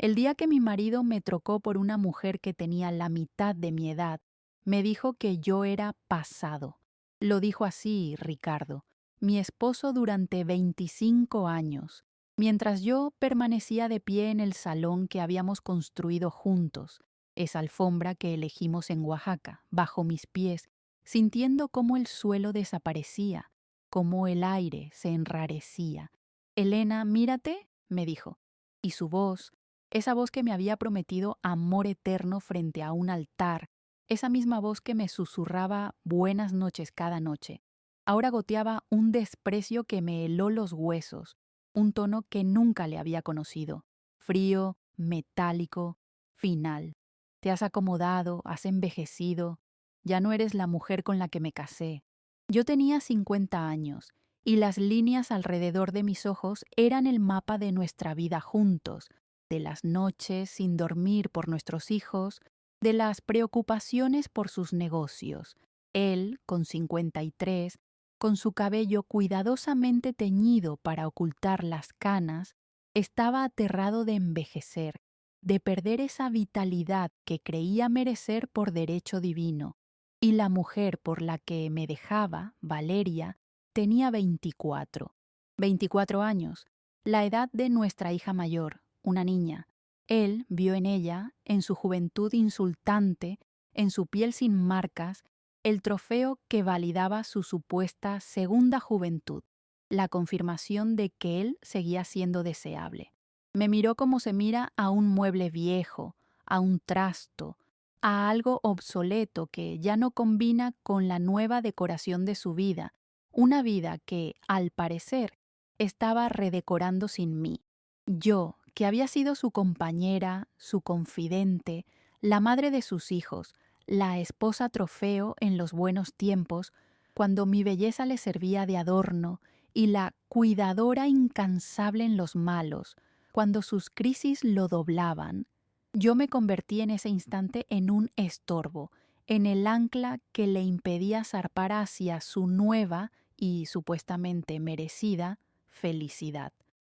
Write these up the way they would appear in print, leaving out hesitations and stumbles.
El día que mi marido me trocó por una mujer que tenía la mitad de mi edad, me dijo que yo era pasado. Lo dijo así, Ricardo, mi esposo durante 25 años, mientras yo permanecía de pie en el salón que habíamos construido juntos, esa alfombra que elegimos en Oaxaca, bajo mis pies, sintiendo cómo el suelo desaparecía, cómo el aire se enrarecía. Elena, mírate, me dijo, y su voz, esa voz que me había prometido amor eterno frente a un altar, esa misma voz que me susurraba buenas noches cada noche, ahora goteaba un desprecio que me heló los huesos, un tono que nunca le había conocido, frío, metálico, final. Te has acomodado, has envejecido, ya no eres la mujer con la que me casé. Yo tenía 50 años, y las líneas alrededor de mis ojos eran el mapa de nuestra vida juntos, de las noches sin dormir por nuestros hijos, de las preocupaciones por sus negocios. Él, con 53, con su cabello cuidadosamente teñido para ocultar las canas, estaba aterrado de envejecer, de perder esa vitalidad que creía merecer por derecho divino. Y la mujer por la que me dejaba, Valeria, tenía 24. 24 años, la edad de nuestra hija mayor, una niña. Él vio en ella, en su juventud insultante, en su piel sin marcas, el trofeo que validaba su supuesta segunda juventud, la confirmación de que él seguía siendo deseable. Me miró como se mira a un mueble viejo, a un trasto, a algo obsoleto que ya no combina con la nueva decoración de su vida, una vida que, al parecer, estaba redecorando sin mí. Yo, que había sido su compañera, su confidente, la madre de sus hijos, la esposa trofeo en los buenos tiempos, cuando mi belleza le servía de adorno, y la cuidadora incansable en los malos, cuando sus crisis lo doblaban. Yo me convertí en ese instante en un estorbo, en el ancla que le impedía zarpar hacia su nueva y supuestamente merecida felicidad.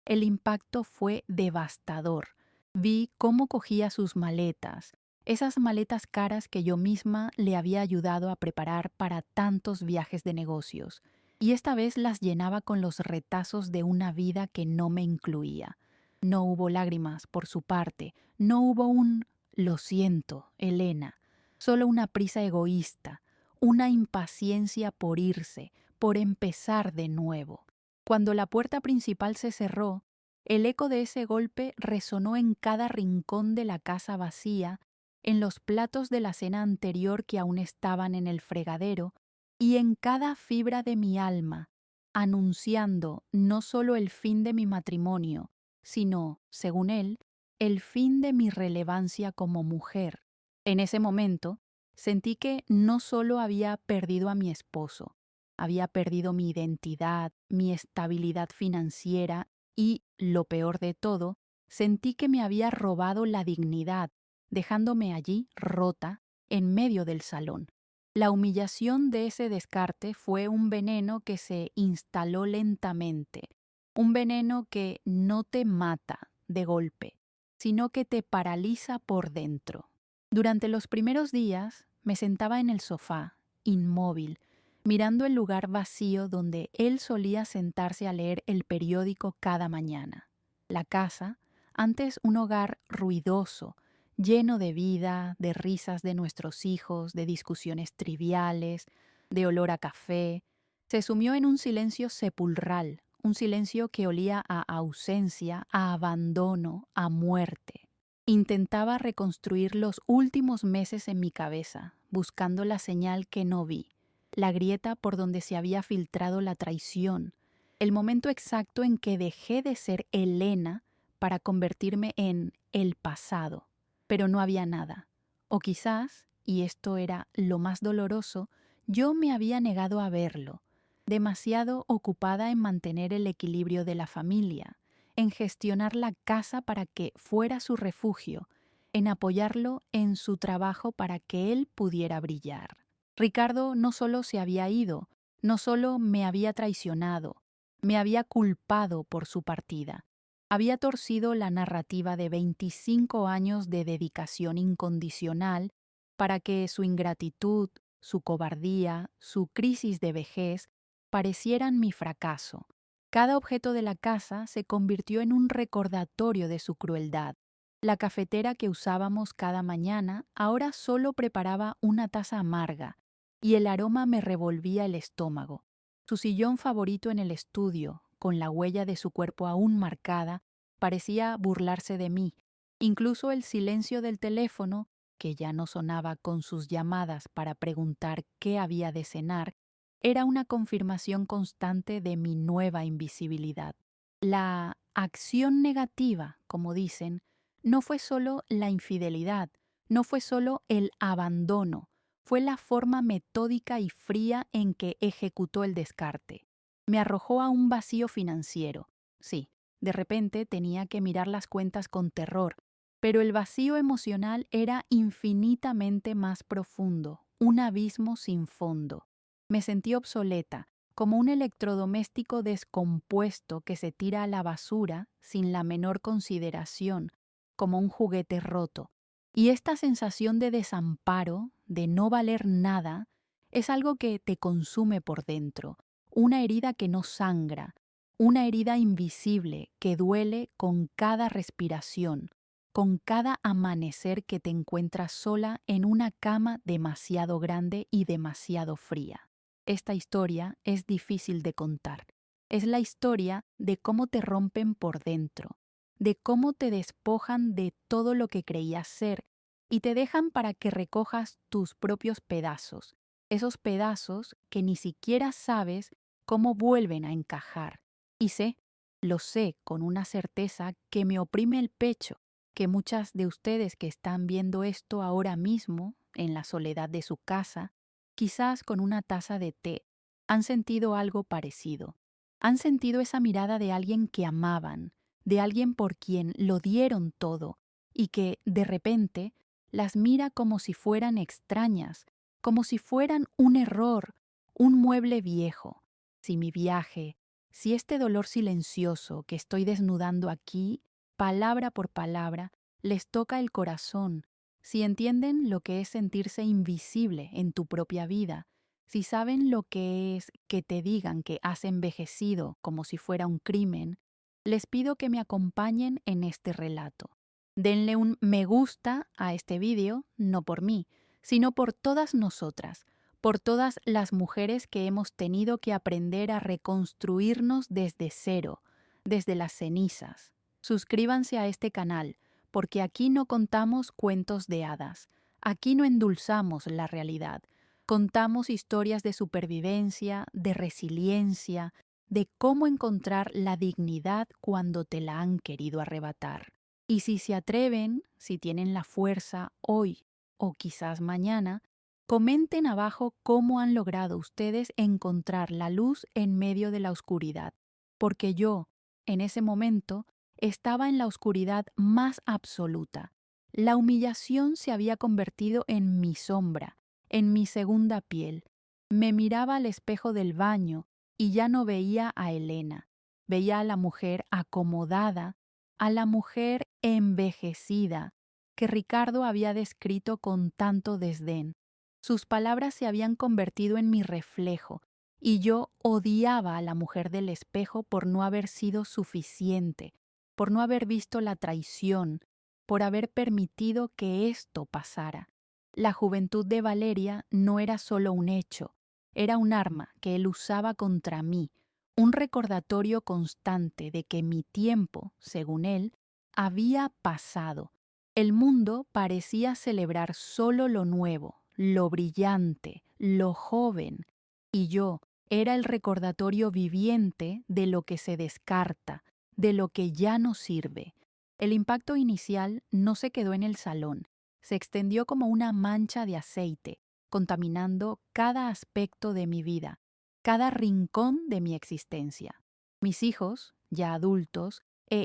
El impacto fue devastador. Vi cómo cogía sus maletas, esas maletas caras que yo misma le había ayudado a preparar para tantos viajes de negocios, y esta vez las llenaba con los retazos de una vida que no me incluía. No hubo lágrimas por su parte, no hubo un «lo siento, Elena», solo una prisa egoísta, una impaciencia por irse, por empezar de nuevo. Cuando la puerta principal se cerró, el eco de ese golpe resonó en cada rincón de la casa vacía, en los platos de la cena anterior que aún estaban en el fregadero, y en cada fibra de mi alma, anunciando no solo el fin de mi matrimonio, sino, según él, el fin de mi relevancia como mujer. En ese momento, sentí que no solo había perdido a mi esposo, había perdido mi identidad, mi estabilidad financiera y, lo peor de todo, sentí que me había robado la dignidad, dejándome allí rota en medio del salón. La humillación de ese descarte fue un veneno que se instaló lentamente, un veneno que no te mata de golpe, sino que te paraliza por dentro. Durante los primeros días me sentaba en el sofá, inmóvil, mirando el lugar vacío donde él solía sentarse a leer el periódico cada mañana. La casa, antes un hogar ruidoso, lleno de vida, de risas de nuestros hijos, de discusiones triviales, de olor a café, se sumió en un silencio sepulcral, un silencio que olía a ausencia, a abandono, a muerte. Intentaba reconstruir los últimos meses en mi cabeza, buscando la señal que no vi, la grieta por donde se había filtrado la traición, el momento exacto en que dejé de ser Elena para convertirme en el pasado. Pero no había nada. O quizás, y esto era lo más doloroso, yo me había negado a verlo, demasiado ocupada en mantener el equilibrio de la familia, en gestionar la casa para que fuera su refugio, en apoyarlo en su trabajo para que él pudiera brillar. Ricardo no solo se había ido, no solo me había traicionado, me había culpado por su partida. Había torcido la narrativa de 25 años de dedicación incondicional para que su ingratitud, su cobardía, su crisis de vejez parecieran mi fracaso. Cada objeto de la casa se convirtió en un recordatorio de su crueldad. La cafetera que usábamos cada mañana ahora solo preparaba una taza amarga, y el aroma me revolvía el estómago. Su sillón favorito en el estudio, con la huella de su cuerpo aún marcada, parecía burlarse de mí. Incluso el silencio del teléfono, que ya no sonaba con sus llamadas para preguntar qué había de cenar, era una confirmación constante de mi nueva invisibilidad. La acción negativa, como dicen, no fue solo la infidelidad, no fue solo el abandono, fue la forma metódica y fría en que ejecutó el descarte. Me arrojó a un vacío financiero. Sí, de repente tenía que mirar las cuentas con terror, pero el vacío emocional era infinitamente más profundo, un abismo sin fondo. Me sentí obsoleta, como un electrodoméstico descompuesto que se tira a la basura sin la menor consideración, como un juguete roto. Y esta sensación de desamparo, de no valer nada, es algo que te consume por dentro, una herida que no sangra, una herida invisible que duele con cada respiración, con cada amanecer que te encuentras sola en una cama demasiado grande y demasiado fría. Esta historia es difícil de contar. Es la historia de cómo te rompen por dentro, de cómo te despojan de todo lo que creías ser y te dejan para que recojas tus propios pedazos, esos pedazos que ni siquiera sabes cómo vuelven a encajar. Y lo sé con una certeza que me oprime el pecho, que muchas de ustedes que están viendo esto ahora mismo, en la soledad de su casa, quizás con una taza de té, han sentido algo parecido. Han sentido esa mirada de alguien que amaban, de alguien por quien lo dieron todo y que, de repente, las mira como si fueran extrañas, como si fueran un error, un mueble viejo. Si mi viaje, si este dolor silencioso que estoy desnudando aquí, palabra por palabra, les toca el corazón, si entienden lo que es sentirse invisible en tu propia vida, si saben lo que es que te digan que has envejecido como si fuera un crimen, les pido que me acompañen en este relato. Denle un me gusta a este vídeo, no por mí, sino por todas nosotras, por todas las mujeres que hemos tenido que aprender a reconstruirnos desde cero, desde las cenizas. Suscríbanse a este canal, porque aquí no contamos cuentos de hadas, aquí no endulzamos la realidad, contamos historias de supervivencia, de resiliencia, de cómo encontrar la dignidad cuando te la han querido arrebatar. Y si se atreven, si tienen la fuerza hoy o quizás mañana, comenten abajo cómo han logrado ustedes encontrar la luz en medio de la oscuridad, porque yo, en ese momento, estaba en la oscuridad más absoluta. La humillación se había convertido en mi sombra, en mi segunda piel. Me miraba al espejo del baño y ya no veía a Elena. Veía a la mujer acomodada, a la mujer envejecida, que Ricardo había descrito con tanto desdén. Sus palabras se habían convertido en mi reflejo, y yo odiaba a la mujer del espejo por no haber sido suficiente, por no haber visto la traición, por haber permitido que esto pasara. La juventud de Valeria no era solo un hecho, era un arma que él usaba contra mí, un recordatorio constante de que mi tiempo, según él, había pasado. El mundo parecía celebrar solo lo nuevo, lo brillante, lo joven, y yo era el recordatorio viviente de lo que se descarta, de lo que ya no sirve. El impacto inicial no se quedó en el salón, se extendió como una mancha de aceite, contaminando cada aspecto de mi vida, cada rincón de mi existencia. Mis hijos, ya adultos,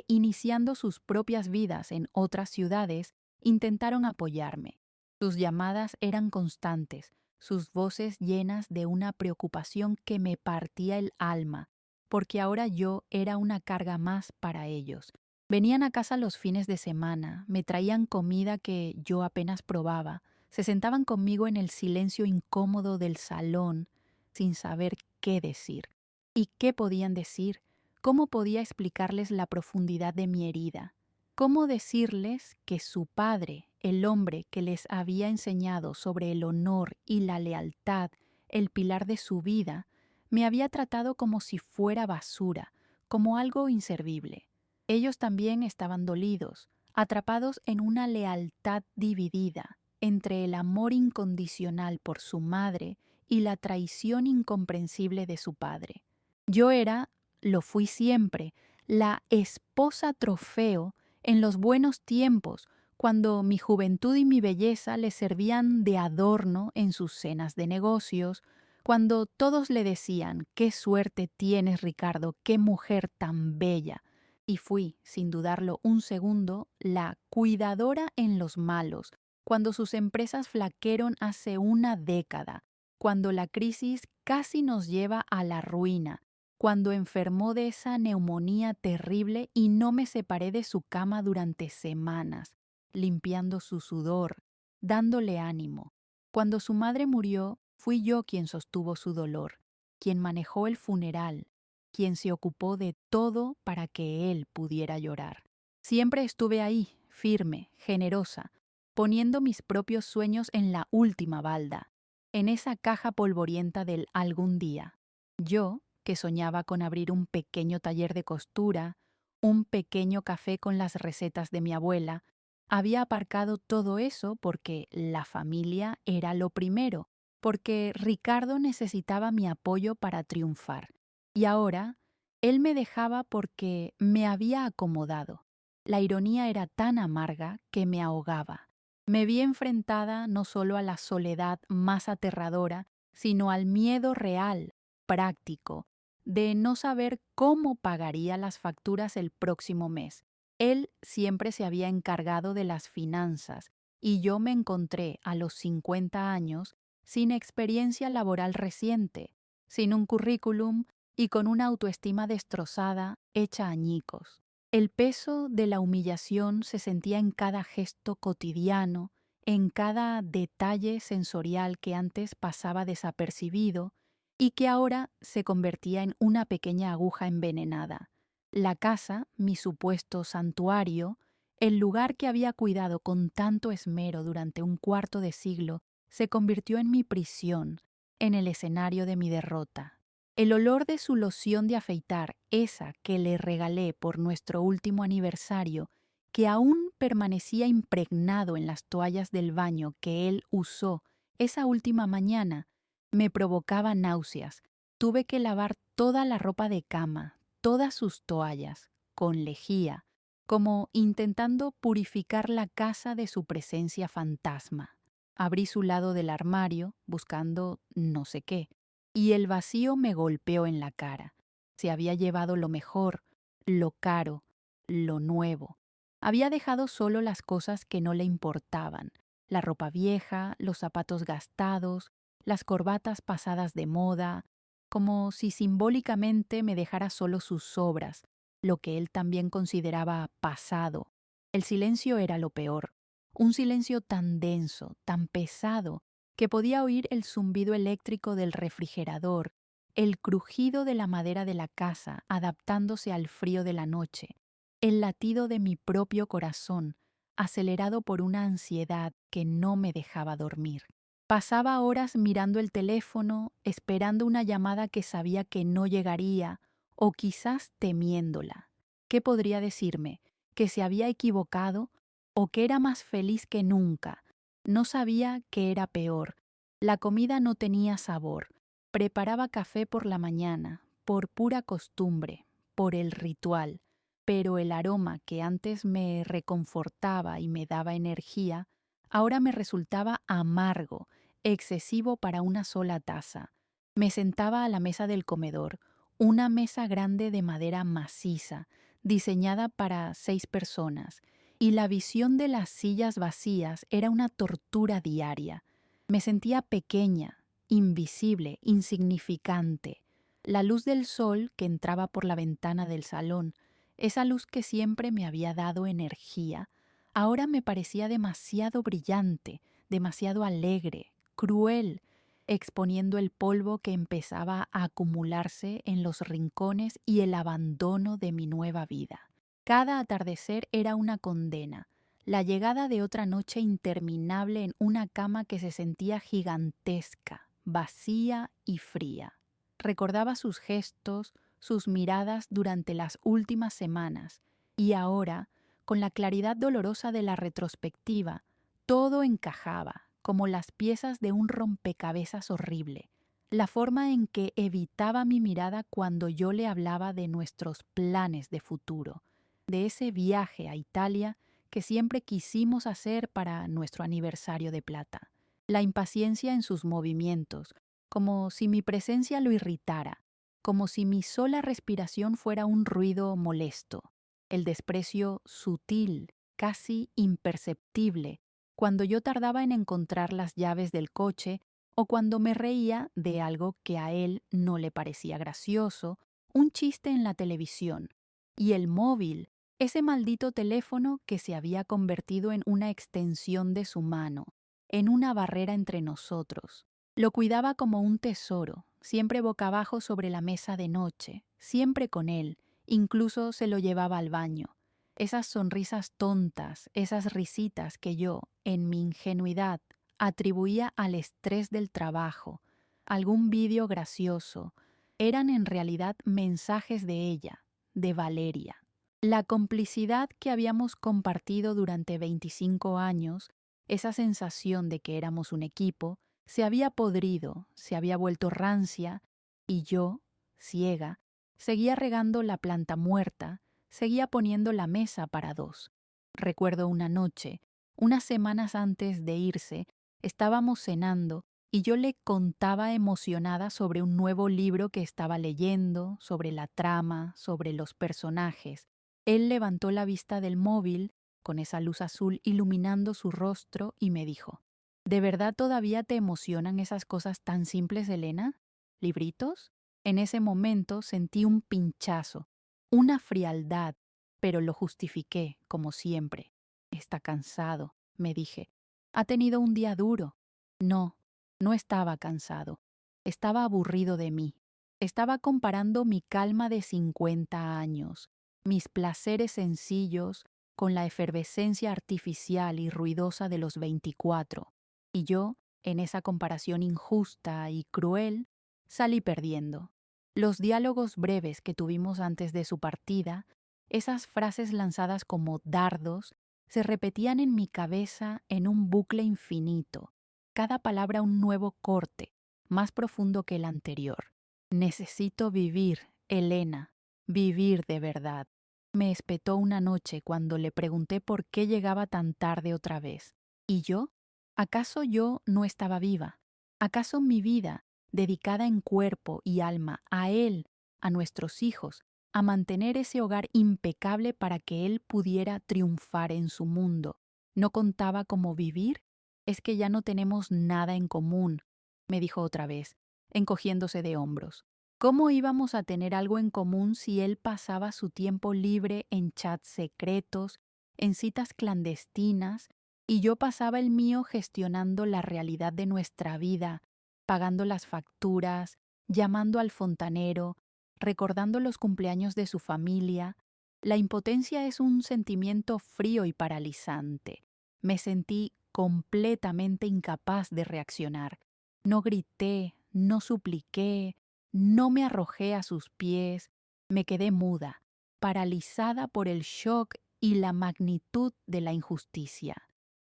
iniciando sus propias vidas en otras ciudades, intentaron apoyarme. Sus llamadas eran constantes, sus voces llenas de una preocupación que me partía el alma, porque ahora yo era una carga más para ellos, Venían a casa los fines de semana, me traían comida que yo apenas probaba, se sentaban conmigo en el silencio incómodo del salón, sin saber qué decir. ¿Y qué podían decir? ¿Cómo podía explicarles la profundidad de mi herida? ¿Cómo decirles que su padre, el hombre que les había enseñado sobre el honor y la lealtad, el pilar de su vida, me había tratado como si fuera basura, como algo inservible? Ellos también estaban dolidos, atrapados en una lealtad dividida entre el amor incondicional por su madre y la traición incomprensible de su padre. Yo era, lo fui siempre, la esposa trofeo en los buenos tiempos, cuando mi juventud y mi belleza le servían de adorno en sus cenas de negocios, cuando todos le decían: «¡Qué suerte tienes, Ricardo! ¡Qué mujer tan bella!». Y fui, sin dudarlo un segundo, la cuidadora en los malos, cuando sus empresas flaquearon hace una década, cuando la crisis casi nos lleva a la ruina, cuando enfermó de esa neumonía terrible y no me separé de su cama durante semanas, limpiando su sudor, dándole ánimo. Cuando su madre murió, fui yo quien sostuvo su dolor, quien manejó el funeral, quien se ocupó de todo para que él pudiera llorar. Siempre estuve ahí, firme, generosa, poniendo mis propios sueños en la última balda, en esa caja polvorienta del algún día. Yo, que soñaba con abrir un pequeño taller de costura, un pequeño café con las recetas de mi abuela, había aparcado todo eso porque la familia era lo primero, porque Ricardo necesitaba mi apoyo para triunfar. Y ahora, él me dejaba porque me había acomodado. La ironía era tan amarga que me ahogaba. Me vi enfrentada no solo a la soledad más aterradora, sino al miedo real, práctico, de no saber cómo pagaría las facturas el próximo mes. Él siempre se había encargado de las finanzas y yo me encontré a los 50 años sin experiencia laboral reciente, sin un currículum y con una autoestima destrozada, hecha añicos. El peso de la humillación se sentía en cada gesto cotidiano, en cada detalle sensorial que antes pasaba desapercibido y que ahora se convertía en una pequeña aguja envenenada. La casa, mi supuesto santuario, el lugar que había cuidado con tanto esmero durante un cuarto de siglo, se convirtió en mi prisión, en el escenario de mi derrota. El olor de su loción de afeitar, esa que le regalé por nuestro último aniversario, que aún permanecía impregnado en las toallas del baño que él usó esa última mañana, me provocaba náuseas. Tuve que lavar toda la ropa de cama, todas sus toallas, con lejía, como intentando purificar la casa de su presencia fantasma. Abrí su lado del armario, buscando no sé qué, y el vacío me golpeó en la cara. Se había llevado lo mejor, lo caro, lo nuevo. Había dejado solo las cosas que no le importaban: la ropa vieja, los zapatos gastados, las corbatas pasadas de moda, como si simbólicamente me dejara solo sus sobras, lo que él también consideraba pasado. El silencio era lo peor, un silencio tan denso, tan pesado, que podía oír el zumbido eléctrico del refrigerador, el crujido de la madera de la casa adaptándose al frío de la noche, el latido de mi propio corazón, acelerado por una ansiedad que no me dejaba dormir. Pasaba horas mirando el teléfono, esperando una llamada que sabía que no llegaría, o quizás temiéndola. ¿Qué podría decirme? ¿Que se había equivocado? ¿O que era más feliz que nunca? No sabía qué era peor. La comida no tenía sabor. Preparaba café por la mañana, por pura costumbre, por el ritual, pero el aroma que antes me reconfortaba y me daba energía, ahora me resultaba amargo, excesivo para una sola taza. Me sentaba a la mesa del comedor, una mesa grande de madera maciza, diseñada para 6 personas, y la visión de las sillas vacías era una tortura diaria. Me sentía pequeña, invisible, insignificante. La luz del sol que entraba por la ventana del salón Esa luz que siempre me había dado energía, ahora me parecía demasiado brillante, demasiado alegre, cruel, exponiendo el polvo que empezaba a acumularse en los rincones y el abandono de mi nueva vida. Cada atardecer era una condena, la llegada de otra noche interminable en una cama que se sentía gigantesca, vacía y fría. Recordaba sus gestos, sus miradas durante las últimas semanas, y ahora, con la claridad dolorosa de la retrospectiva, todo encajaba, como las piezas de un rompecabezas horrible. La forma en que evitaba mi mirada cuando yo le hablaba de nuestros planes de futuro, de ese viaje a Italia que siempre quisimos hacer para nuestro aniversario de plata. La impaciencia en sus movimientos, como si mi presencia lo irritara, como si mi sola respiración fuera un ruido molesto. El desprecio sutil, casi imperceptible, cuando yo tardaba en encontrar las llaves del coche o cuando me reía de algo que a él no le parecía gracioso, un chiste en la televisión. Y el móvil, ese maldito teléfono que se había convertido en una extensión de su mano, en una barrera entre nosotros. Lo cuidaba como un tesoro, siempre boca abajo sobre la mesa de noche, siempre con él, incluso se lo llevaba al baño. Esas sonrisas tontas, esas risitas que yo, en mi ingenuidad, atribuía al estrés del trabajo, algún vídeo gracioso, eran en realidad mensajes de ella, de Valeria. La complicidad que habíamos compartido durante 25 años, esa sensación de que éramos un equipo, se había podrido, se había vuelto rancia, y yo, ciega, seguía regando la planta muerta, seguía poniendo la mesa para dos. Recuerdo una noche, unas semanas antes de irse, estábamos cenando y yo le contaba emocionada sobre un nuevo libro que estaba leyendo, sobre la trama, sobre los personajes. Él levantó la vista del móvil, con esa luz azul iluminando su rostro, y me dijo: ¿De verdad todavía te emocionan esas cosas tan simples, Elena? ¿Libritos? En ese momento sentí un pinchazo, una frialdad, pero lo justifiqué, como siempre. Está cansado, me dije. Ha tenido un día duro. No, no estaba cansado. Estaba aburrido de mí. Estaba comparando mi calma de 50 años, mis placeres sencillos, con la efervescencia artificial y ruidosa de los 24. Y yo, en esa comparación injusta y cruel, salí perdiendo. Los diálogos breves que tuvimos antes de su partida, esas frases lanzadas como dardos, se repetían en mi cabeza en un bucle infinito, cada palabra un nuevo corte, más profundo que el anterior. Necesito vivir, Elena, vivir de verdad. Me espetó una noche cuando le pregunté por qué llegaba tan tarde otra vez. ¿Y yo? ¿Acaso yo no estaba viva? ¿Acaso mi vida, dedicada en cuerpo y alma a él, a nuestros hijos, a mantener ese hogar impecable para que él pudiera triunfar en su mundo, no contaba como vivir? Es que ya no tenemos nada en común, me dijo otra vez, encogiéndose de hombros. ¿Cómo íbamos a tener algo en común si él pasaba su tiempo libre en chats secretos, en citas clandestinas, y yo pasaba el mío gestionando la realidad de nuestra vida, pagando las facturas, llamando al fontanero, recordando los cumpleaños de su familia? La impotencia es un sentimiento frío y paralizante. Me sentí completamente incapaz de reaccionar. No grité, no supliqué, no me arrojé a sus pies, me quedé muda, paralizada por el shock y la magnitud de la injusticia.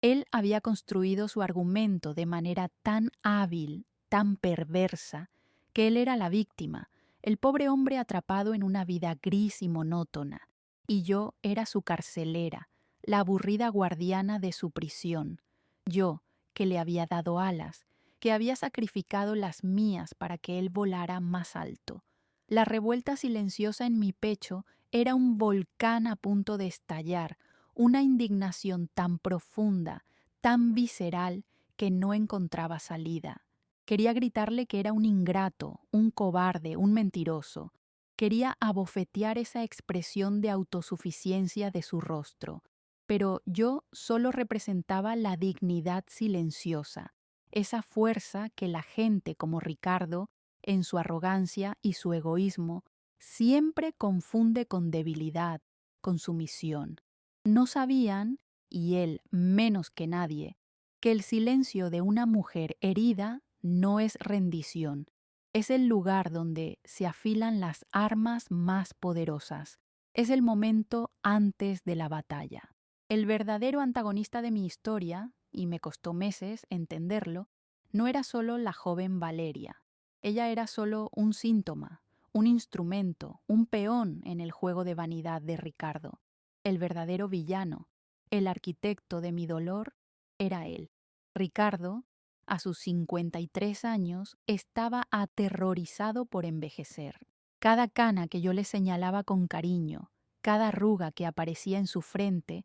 Él había construido su argumento de manera tan hábil, tan perversa, que él era la víctima, el pobre hombre atrapado en una vida gris y monótona, y yo era su carcelera, la aburrida guardiana de su prisión. Yo, que le había dado alas, que había sacrificado las mías para que él volara más alto. La revuelta silenciosa en mi pecho era un volcán a punto de estallar, una indignación tan profunda, tan visceral, que no encontraba salida. Quería gritarle que era un ingrato, un cobarde, un mentiroso, Quería abofetear esa expresión de autosuficiencia de su rostro, pero yo solo representaba la dignidad silenciosa, esa fuerza que la gente como Ricardo, en su arrogancia y su egoísmo, siempre confunde con debilidad, con sumisión. No sabían, y él menos que nadie, que el silencio de una mujer herida no es rendición, es el lugar donde se afilan las armas más poderosas. Es el momento antes de la batalla. El verdadero antagonista de mi historia, y me costó meses entenderlo, no era solo la joven Valeria. Ella era solo un síntoma, un instrumento, un peón en el juego de vanidad de Ricardo. El verdadero villano, el arquitecto de mi dolor, era él. Ricardo, a sus 53 años, estaba aterrorizado por envejecer. Cada cana que yo le señalaba con cariño, cada arruga que aparecía en su frente,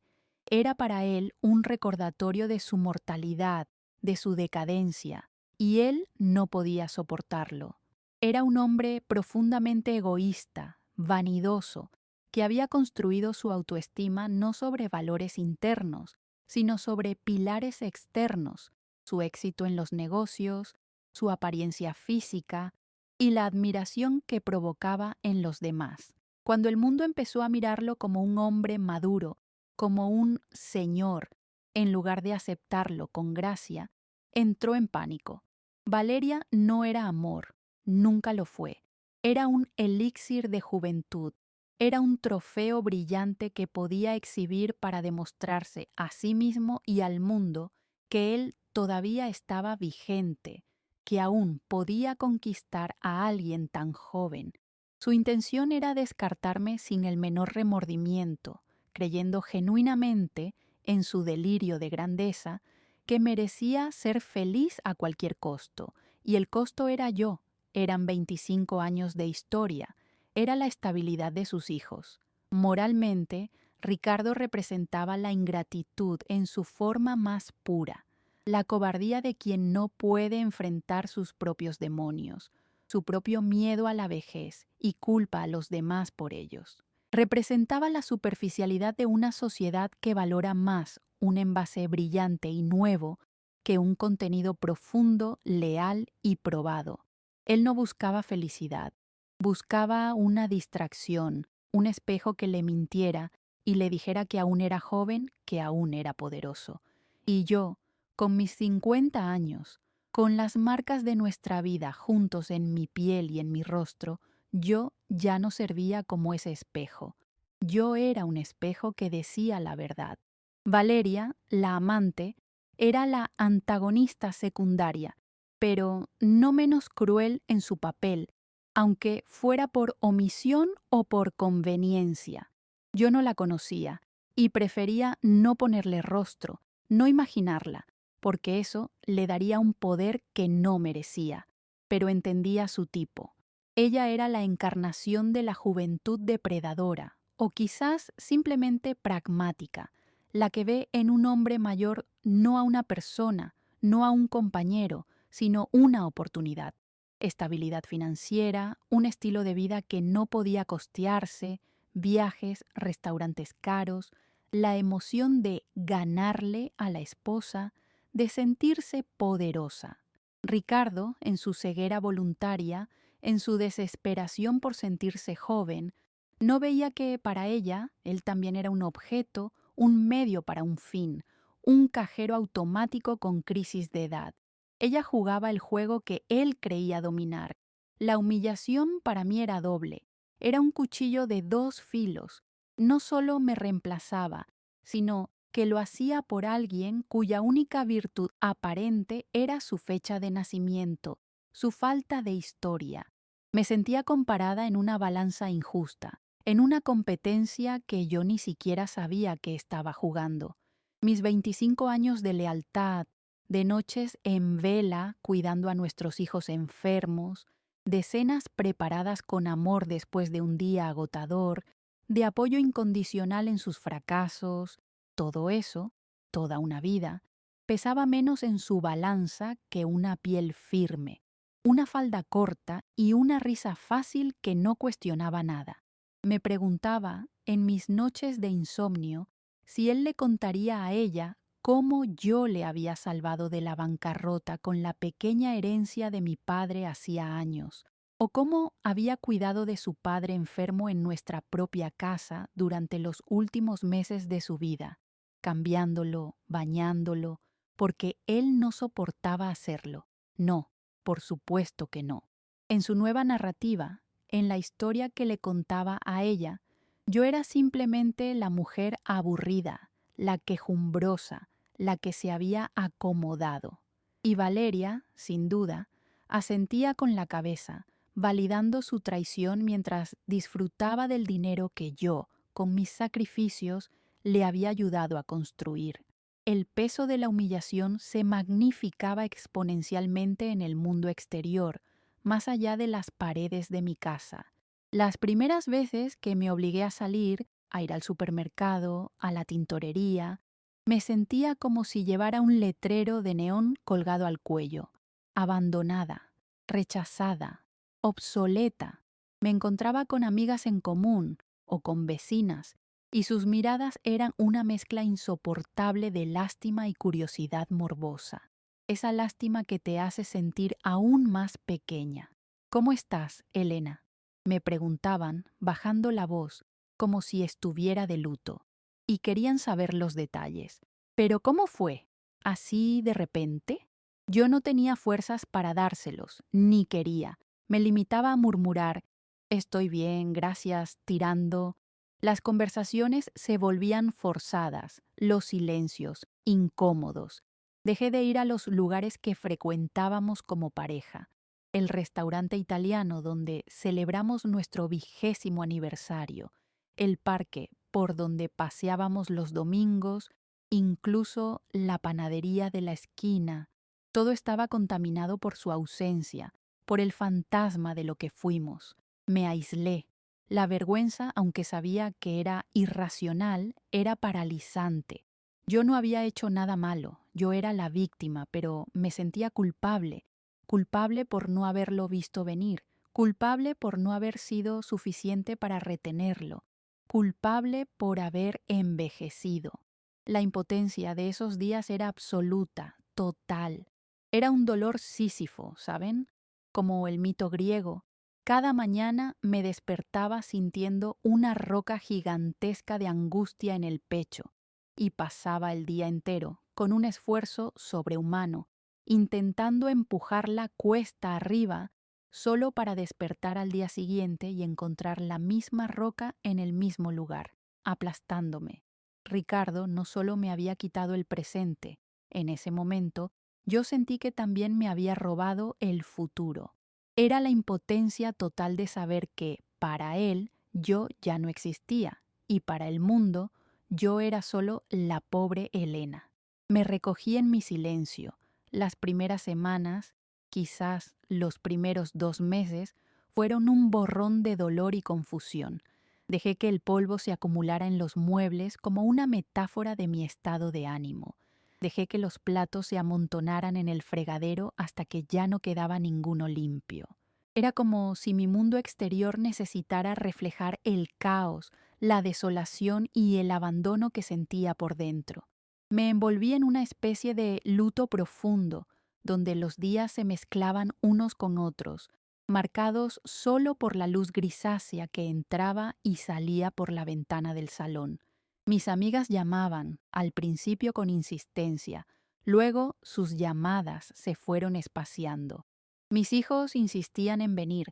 era para él un recordatorio de su mortalidad, de su decadencia, y él no podía soportarlo. Era un hombre profundamente egoísta, vanidoso, que había construido su autoestima no sobre valores internos, sino sobre pilares externos, su éxito en los negocios, su apariencia física y la admiración que provocaba en los demás. Cuando el mundo empezó a mirarlo como un hombre maduro, como un señor, en lugar de aceptarlo con gracia, entró en pánico. Valeria no era amor, nunca lo fue. Era un elixir de juventud, era un trofeo brillante que podía exhibir para demostrarse a sí mismo y al mundo que él todavía estaba vigente, que aún podía conquistar a alguien tan joven. Su intención era descartarme sin el menor remordimiento, creyendo genuinamente, en su delirio de grandeza, que merecía ser feliz a cualquier costo, y el costo era yo, eran 25 años de historia, era la estabilidad de sus hijos. Moralmente, Ricardo representaba la ingratitud en su forma más pura, la cobardía de quien no puede enfrentar sus propios demonios, su propio miedo a la vejez y culpa a los demás por ellos. Representaba la superficialidad de una sociedad que valora más un envase brillante y nuevo que un contenido profundo, leal y probado. Él no buscaba felicidad, buscaba una distracción, un espejo que le mintiera y le dijera que aún era joven, que aún era poderoso. Y yo, con mis 50 años, con las marcas de nuestra vida juntos en mi piel y en mi rostro, yo ya no servía como ese espejo. Yo era un espejo que decía la verdad. Valeria, la amante, era la antagonista secundaria, pero no menos cruel en su papel, aunque fuera por omisión o por conveniencia. Yo no la conocía y prefería no ponerle rostro, no imaginarla, porque eso le daría un poder que no merecía, pero entendía su tipo. Ella era la encarnación de la juventud depredadora, o quizás simplemente pragmática, la que ve en un hombre mayor no a una persona, no a un compañero, sino una oportunidad. Estabilidad financiera, un estilo de vida que no podía costearse, viajes, restaurantes caros, la emoción de ganarle a la esposa, de sentirse poderosa. Ricardo, en su ceguera voluntaria, en su desesperación por sentirse joven, no veía que para ella él también era un objeto, un medio para un fin, un cajero automático con crisis de edad. Ella jugaba el juego que él creía dominar. La humillación para mí era doble. Era un cuchillo de dos filos. No solo me reemplazaba, sino que lo hacía por alguien cuya única virtud aparente era su fecha de nacimiento, su falta de historia. Me sentía comparada en una balanza injusta, en una competencia que yo ni siquiera sabía que estaba jugando. Mis 25 años de lealtad, de noches en vela cuidando a nuestros hijos enfermos, de cenas preparadas con amor después de un día agotador, de apoyo incondicional en sus fracasos, todo eso, toda una vida, pesaba menos en su balanza que una piel firme, una falda corta y una risa fácil que no cuestionaba nada. Me preguntaba, en mis noches de insomnio, si él le contaría a ella cómo yo le había salvado de la bancarrota con la pequeña herencia de mi padre hacía años, o cómo había cuidado de su padre enfermo en nuestra propia casa durante los últimos meses de su vida, cambiándolo, bañándolo, porque él no soportaba hacerlo. No, por supuesto que no. En su nueva narrativa, en la historia que le contaba a ella, yo era simplemente la mujer aburrida, la quejumbrosa, la que se había acomodado. Y Valeria, sin duda, asentía con la cabeza, validando su traición mientras disfrutaba del dinero que yo, con mis sacrificios, le había ayudado a construir. El peso de la humillación se magnificaba exponencialmente en el mundo exterior, más allá de las paredes de mi casa. Las primeras veces que me obligué a salir, a ir al supermercado, a la tintorería, me sentía como si llevara un letrero de neón colgado al cuello, abandonada, rechazada, obsoleta. Me encontraba con amigas en común o con vecinas, y sus miradas eran una mezcla insoportable de lástima y curiosidad morbosa. Esa lástima que te hace sentir aún más pequeña. ¿Cómo estás, Elena?, me preguntaban, bajando la voz, como si estuviera de luto, y querían saber los detalles. ¿Pero cómo fue? ¿Así de repente? Yo no tenía fuerzas para dárselos, ni quería. Me limitaba a murmurar, estoy bien, gracias, tirando. Las conversaciones se volvían forzadas, los silencios, incómodos. Dejé de ir a los lugares que frecuentábamos como pareja. El restaurante italiano donde celebramos nuestro 20º aniversario, el parque por donde paseábamos los domingos, incluso la panadería de la esquina. Todo estaba contaminado por su ausencia, por el fantasma de lo que fuimos. Me aislé. La vergüenza, aunque sabía que era irracional, era paralizante. Yo no había hecho nada malo, yo era la víctima, pero me sentía culpable. Culpable por no haberlo visto venir, culpable por no haber sido suficiente para retenerlo, culpable por haber envejecido. La impotencia de esos días era absoluta, total. Era un dolor sísifo, ¿saben? Como el mito griego. Cada mañana me despertaba sintiendo una roca gigantesca de angustia en el pecho y pasaba el día entero, con un esfuerzo sobrehumano, intentando empujarla cuesta arriba solo para despertar al día siguiente y encontrar la misma roca en el mismo lugar, aplastándome. Ricardo no solo me había quitado el presente, en ese momento yo sentí que también me había robado el futuro. Era la impotencia total de saber que, para él, yo ya no existía, y para el mundo, yo era solo la pobre Elena. Me recogí en mi silencio. Las primeras semanas, quizás los primeros 2 meses, fueron un borrón de dolor y confusión. Dejé que el polvo se acumulara en los muebles como una metáfora de mi estado de ánimo. Dejé que los platos se amontonaran en el fregadero hasta que ya no quedaba ninguno limpio. Era como si mi mundo exterior necesitara reflejar el caos, la desolación y el abandono que sentía por dentro. Me envolví en una especie de luto profundo, donde los días se mezclaban unos con otros, marcados solo por la luz grisácea que entraba y salía por la ventana del salón. Mis amigas llamaban, al principio con insistencia, luego sus llamadas se fueron espaciando. Mis hijos insistían en venir,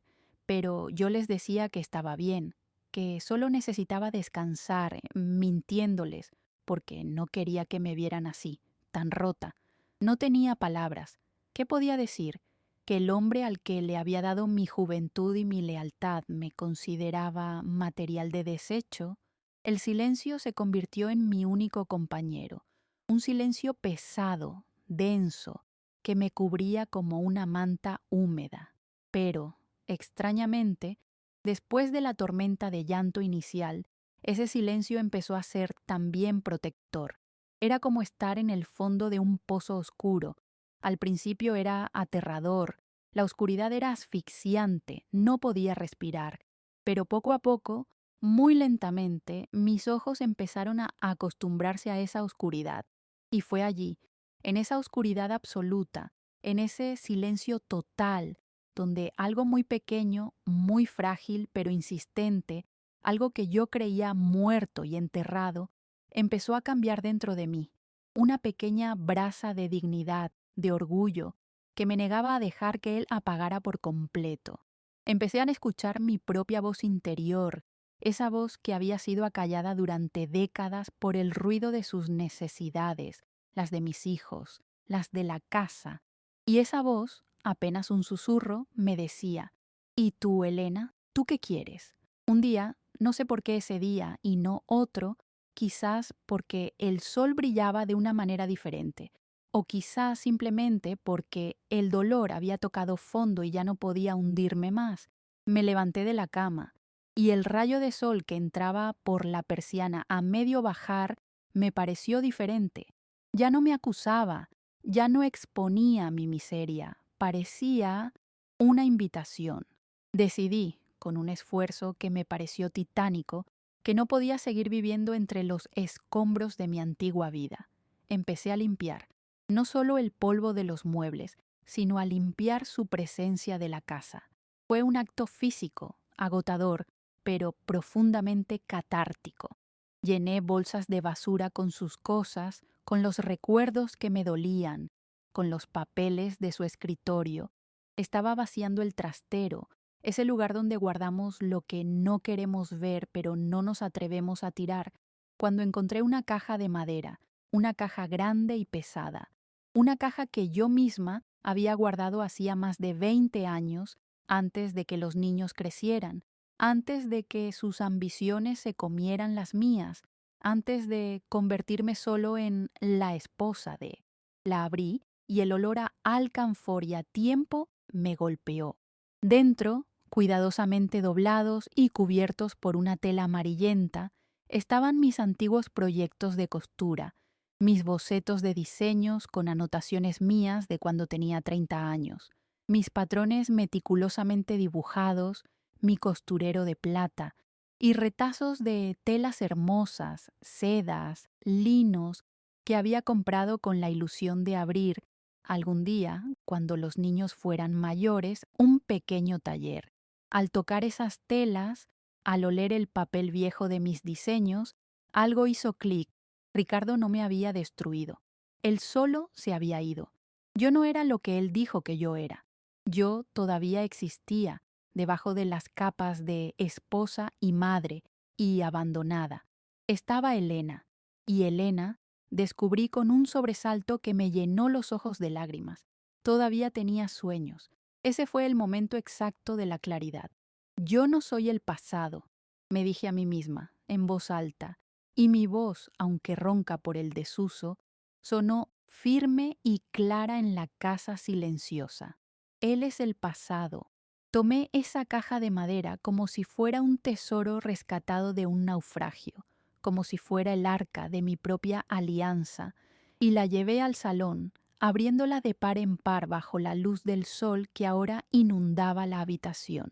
pero yo les decía que estaba bien, que solo necesitaba descansar, mintiéndoles, porque no quería que me vieran así, tan rota. No tenía palabras. ¿Qué podía decir? ¿Que el hombre al que le había dado mi juventud y mi lealtad me consideraba material de desecho? El silencio se convirtió en mi único compañero, un silencio pesado, denso, que me cubría como una manta húmeda. Pero, extrañamente, después de la tormenta de llanto inicial, ese silencio empezó a ser también protector. Era como estar en el fondo de un pozo oscuro. Al principio era aterrador, La oscuridad era asfixiante, no podía respirar, pero poco a poco, muy lentamente, mis ojos empezaron a acostumbrarse a esa oscuridad. Y fue allí, en esa oscuridad absoluta, en ese silencio total, donde algo muy pequeño, muy frágil, pero insistente, algo que yo creía muerto y enterrado, empezó a cambiar dentro de mí. Una pequeña brasa de dignidad, de orgullo, que me negaba a dejar que él apagara por completo. Empecé a escuchar mi propia voz interior, esa voz que había sido acallada durante décadas por el ruido de sus necesidades, las de mis hijos, las de la casa. Y esa voz, apenas un susurro, me decía: ¿y tú, Elena? ¿Tú qué quieres? Un día, no sé por qué ese día y no otro, quizás porque el sol brillaba de una manera diferente, o quizás simplemente porque el dolor había tocado fondo y ya no podía hundirme más. Me levanté de la cama, y el rayo de sol que entraba por la persiana a medio bajar me pareció diferente. Ya no me acusaba, ya no exponía mi miseria, parecía una invitación. Decidí, con un esfuerzo que me pareció titánico, que no podía seguir viviendo entre los escombros de mi antigua vida. Empecé a limpiar, no solo el polvo de los muebles, sino a limpiar su presencia de la casa. Fue un acto físico, agotador, pero profundamente catártico. Llené bolsas de basura con sus cosas, con los recuerdos que me dolían, con los papeles de su escritorio. Estaba vaciando el trastero, ese lugar donde guardamos lo que no queremos ver pero no nos atrevemos a tirar, cuando encontré una caja de madera, una caja grande y pesada, una caja que yo misma había guardado hacía más de 20 años, antes de que los niños crecieran, antes de que sus ambiciones se comieran las mías, antes de convertirme solo en la esposa de. La abrí y el olor a alcanfor y a tiempo me golpeó. Dentro, cuidadosamente doblados y cubiertos por una tela amarillenta, estaban mis antiguos proyectos de costura, mis bocetos de diseños con anotaciones mías de cuando tenía 30 años, mis patrones meticulosamente dibujados, mi costurero de plata, y retazos de telas hermosas, sedas, linos, que había comprado con la ilusión de abrir, algún día, cuando los niños fueran mayores, un pequeño taller. Al tocar esas telas, al oler el papel viejo de mis diseños, algo hizo clic. Ricardo no me había destruido. Él solo se había ido. Yo no era lo que él dijo que yo era. Yo todavía existía, debajo de las capas de esposa y madre, y abandonada. Estaba Elena, y Elena descubrí con un sobresalto que me llenó los ojos de lágrimas. Todavía tenía sueños. Ese fue el momento exacto de la claridad. Yo no soy el pasado, me dije a mí misma, en voz alta, y mi voz, aunque ronca por el desuso, sonó firme y clara en la casa silenciosa. Él es el pasado. Tomé esa caja de madera como si fuera un tesoro rescatado de un naufragio, como si fuera el arca de mi propia alianza, y la llevé al salón, abriéndola de par en par bajo la luz del sol que ahora inundaba la habitación.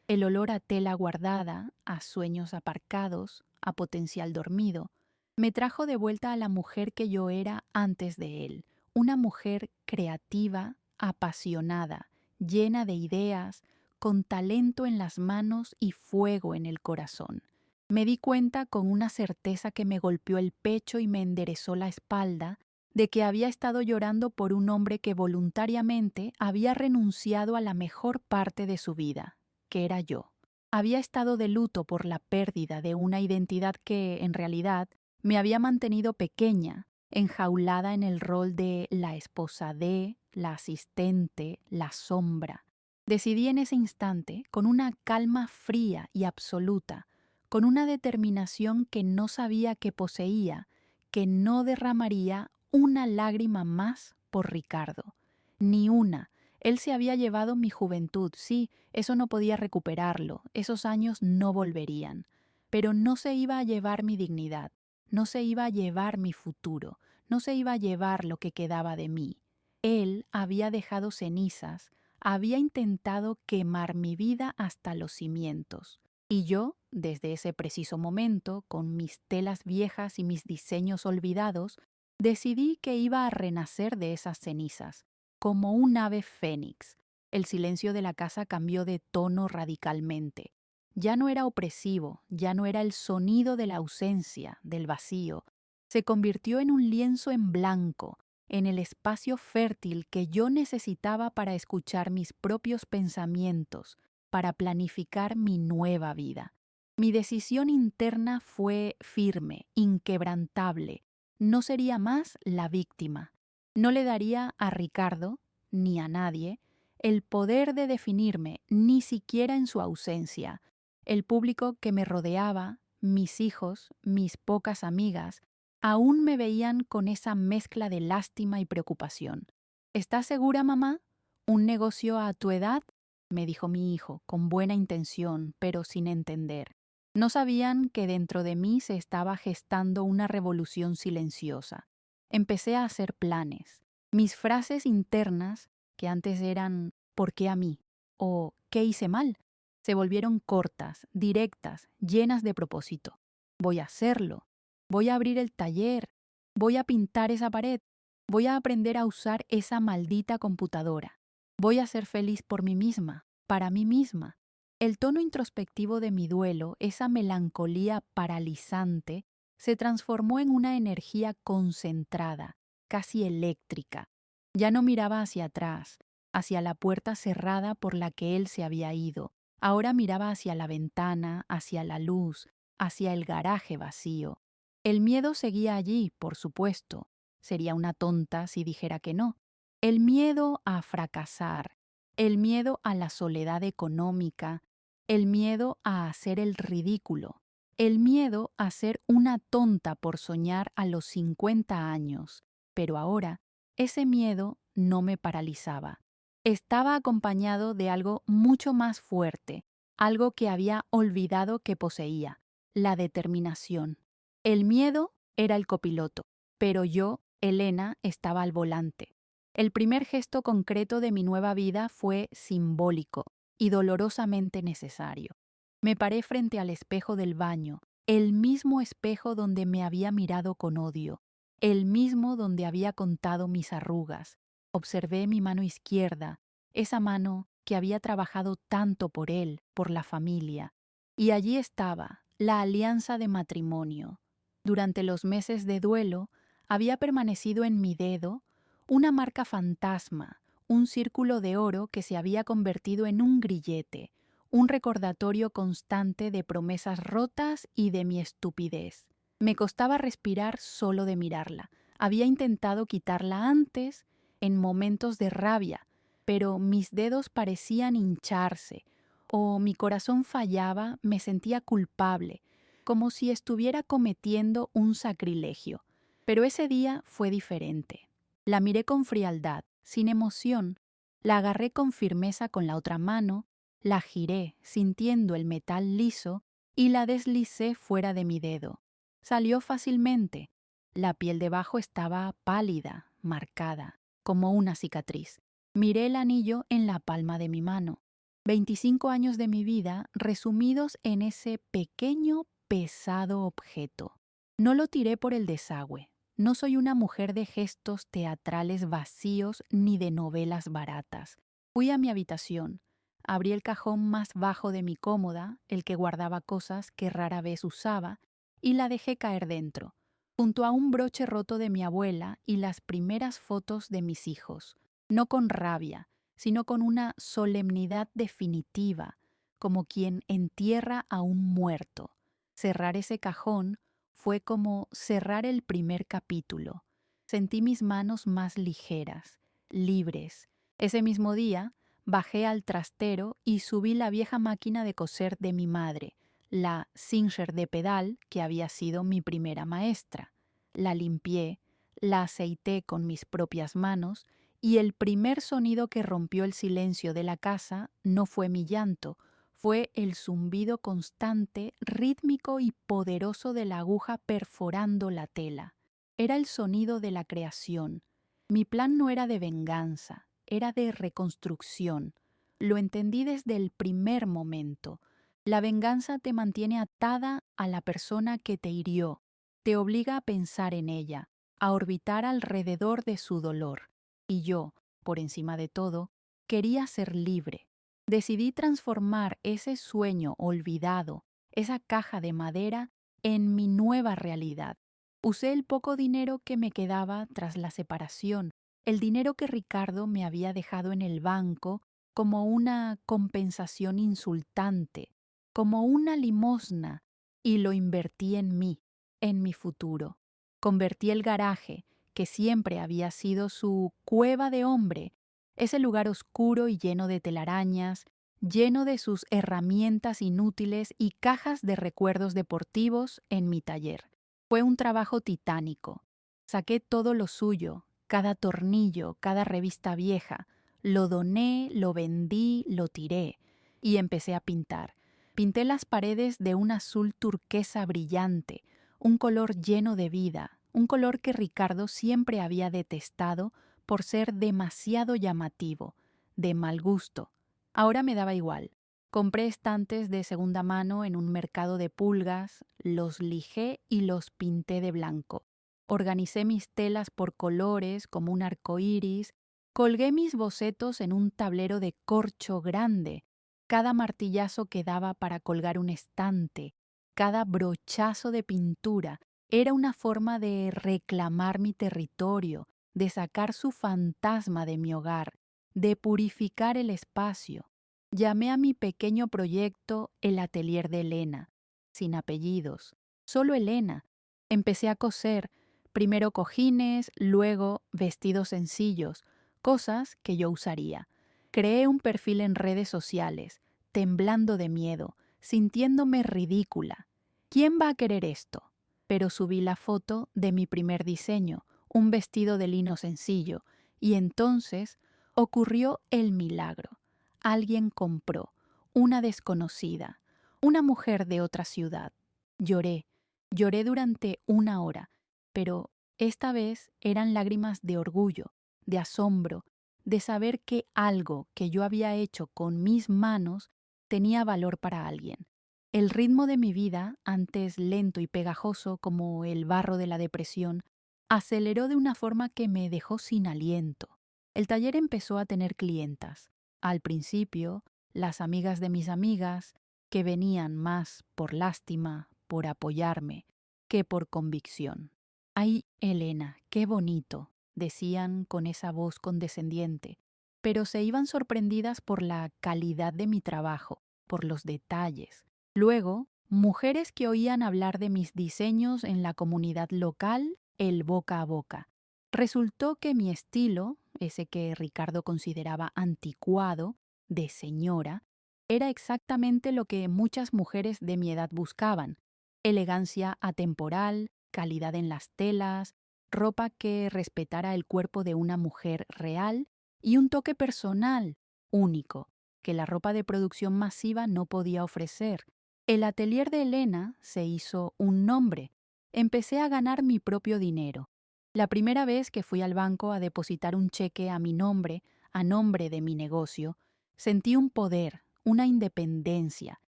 El olor a tela guardada, a sueños aparcados, a potencial dormido, me trajo de vuelta a la mujer que yo era antes de él, una mujer creativa, apasionada, llena de ideas, con talento en las manos y fuego en el corazón. Me di cuenta con una certeza que me golpeó el pecho y me enderezó la espalda de que había estado llorando por un hombre que voluntariamente había renunciado a la mejor parte de su vida, que era yo. Había estado de luto por la pérdida de una identidad que, en realidad, me había mantenido pequeña, enjaulada en el rol de la esposa de, la asistente, la sombra. Decidí en ese instante, con una calma fría y absoluta, con una determinación que no sabía que poseía, que no derramaría una lágrima más por Ricardo. Ni una. Él se había llevado mi juventud, sí, eso no podía recuperarlo, esos años no volverían. Pero no se iba a llevar mi dignidad, no se iba a llevar mi futuro, no se iba a llevar lo que quedaba de mí. Él había dejado cenizas, había intentado quemar mi vida hasta los cimientos. Y yo, desde ese preciso momento, con mis telas viejas y mis diseños olvidados, decidí que iba a renacer de esas cenizas, como un ave fénix. El silencio de la casa cambió de tono radicalmente. Ya no era opresivo, ya no era el sonido de la ausencia, del vacío. Se convirtió en un lienzo en blanco, en el espacio fértil que yo necesitaba para escuchar mis propios pensamientos, para planificar mi nueva vida. Mi decisión interna fue firme, inquebrantable. No sería más la víctima. No le daría a Ricardo, ni a nadie, el poder de definirme, ni siquiera en su ausencia. El público que me rodeaba, mis hijos, mis pocas amigas, aún me veían con esa mezcla de lástima y preocupación. ¿Estás segura, mamá? ¿Un negocio a tu edad? Me dijo mi hijo, con buena intención, pero sin entender. No sabían que dentro de mí se estaba gestando una revolución silenciosa. Empecé a hacer planes. Mis frases internas, que antes eran ¿por qué a mí? O ¿qué hice mal?, se volvieron cortas, directas, llenas de propósito. Voy a hacerlo. Voy a abrir el taller. Voy a pintar esa pared. Voy a aprender a usar esa maldita computadora. Voy a ser feliz por mí misma, para mí misma. El tono introspectivo de mi duelo, esa melancolía paralizante, se transformó en una energía concentrada, casi eléctrica. Ya no miraba hacia atrás, hacia la puerta cerrada por la que él se había ido. Ahora miraba hacia la ventana, hacia la luz, hacia el garaje vacío. El miedo seguía allí, por supuesto. Sería una tonta si dijera que no. El miedo a fracasar, el miedo a la soledad económica, el miedo a hacer el ridículo, el miedo a ser una tonta por soñar a los 50 años. Pero ahora, ese miedo no me paralizaba. Estaba acompañado de algo mucho más fuerte, algo que había olvidado que poseía, la determinación. El miedo era el copiloto, pero yo, Elena, estaba al volante. El primer gesto concreto de mi nueva vida fue simbólico y dolorosamente necesario. Me paré frente al espejo del baño, el mismo espejo donde me había mirado con odio, el mismo donde había contado mis arrugas. Observé mi mano izquierda, esa mano que había trabajado tanto por él, por la familia. Y allí estaba, la alianza de matrimonio. Durante los meses de duelo, había permanecido en mi dedo una marca fantasma, un círculo de oro que se había convertido en un grillete, un recordatorio constante de promesas rotas y de mi estupidez. Me costaba respirar solo de mirarla. Había intentado quitarla antes, en momentos de rabia, pero mis dedos parecían hincharse, o mi corazón fallaba, me sentía culpable, como si estuviera cometiendo un sacrilegio. Pero ese día fue diferente. La miré con frialdad, sin emoción, la agarré con firmeza con la otra mano, la giré, sintiendo el metal liso, y la deslicé fuera de mi dedo. Salió fácilmente. La piel debajo estaba pálida, marcada, como una cicatriz. Miré el anillo en la palma de mi mano. 25 años de mi vida resumidos en ese pequeño, pesado objeto. No lo tiré por el desagüe. No soy una mujer de gestos teatrales vacíos ni de novelas baratas. Fui a mi habitación. Abrí el cajón más bajo de mi cómoda, el que guardaba cosas que rara vez usaba, y la dejé caer dentro, junto a un broche roto de mi abuela y las primeras fotos de mis hijos. No con rabia, sino con una solemnidad definitiva, como quien entierra a un muerto. Cerrar ese cajón fue como cerrar el primer capítulo. Sentí mis manos más ligeras, libres. Ese mismo día, bajé al trastero y subí la vieja máquina de coser de mi madre, la Singer de pedal que había sido mi primera maestra. La limpié, la aceité con mis propias manos y el primer sonido que rompió el silencio de la casa no fue mi llanto, fue el zumbido constante, rítmico y poderoso de la aguja perforando la tela. Era el sonido de la creación. Mi plan no era de venganza, era de reconstrucción. Lo entendí desde el primer momento. La venganza te mantiene atada a la persona que te hirió, te obliga a pensar en ella, a orbitar alrededor de su dolor. Y yo, por encima de todo, quería ser libre. Decidí transformar ese sueño olvidado, esa caja de madera, en mi nueva realidad. Usé el poco dinero que me quedaba tras la separación, el dinero que Ricardo me había dejado en el banco como una compensación insultante, como una limosna, y lo invertí en mí, en mi futuro. Convertí el garaje, que siempre había sido su cueva de hombre, ese lugar oscuro y lleno de telarañas, lleno de sus herramientas inútiles y cajas de recuerdos deportivos, en mi taller. Fue un trabajo titánico. Saqué todo lo suyo, cada tornillo, cada revista vieja. Lo doné, lo vendí, lo tiré y empecé a pintar. Pinté las paredes de un azul turquesa brillante, un color lleno de vida, un color que Ricardo siempre había detestado por ser demasiado llamativo, de mal gusto. Ahora me daba igual. Compré estantes de segunda mano en un mercado de pulgas, los lijé y los pinté de blanco. Organicé mis telas por colores como un arco iris, colgué mis bocetos en un tablero de corcho grande, cada martillazo que daba para colgar un estante, cada brochazo de pintura era una forma de reclamar mi territorio, de sacar su fantasma de mi hogar, de purificar el espacio. Llamé a mi pequeño proyecto el Atelier de Elena, sin apellidos, solo Elena. Empecé a coser, primero cojines, luego vestidos sencillos, cosas que yo usaría. Creé un perfil en redes sociales, temblando de miedo, sintiéndome ridícula. ¿Quién va a querer esto? Pero subí la foto de mi primer diseño, un vestido de lino sencillo, y entonces ocurrió el milagro. Alguien compró, una desconocida, una mujer de otra ciudad. Lloré, lloré durante 1 hora, pero esta vez eran lágrimas de orgullo, de asombro, de saber que algo que yo había hecho con mis manos tenía valor para alguien. El ritmo de mi vida, antes lento y pegajoso como el barro de la depresión, aceleró de una forma que me dejó sin aliento. El taller empezó a tener clientas. Al principio, las amigas de mis amigas, que venían más por lástima, por apoyarme, que por convicción. «Ay, Elena, qué bonito», decían con esa voz condescendiente, pero se iban sorprendidas por la calidad de mi trabajo, por los detalles. Luego, mujeres que oían hablar de mis diseños en la comunidad local, el boca a boca. Resultó que mi estilo, ese que Ricardo consideraba anticuado, de señora, era exactamente lo que muchas mujeres de mi edad buscaban: elegancia atemporal, calidad en las telas, ropa que respetara el cuerpo de una mujer real y un toque personal, único, que la ropa de producción masiva no podía ofrecer. El atelier de Elena se hizo un nombre. Empecé a ganar mi propio dinero. La primera vez que fui al banco a depositar un cheque a mi nombre, a nombre de mi negocio, sentí un poder, una independencia,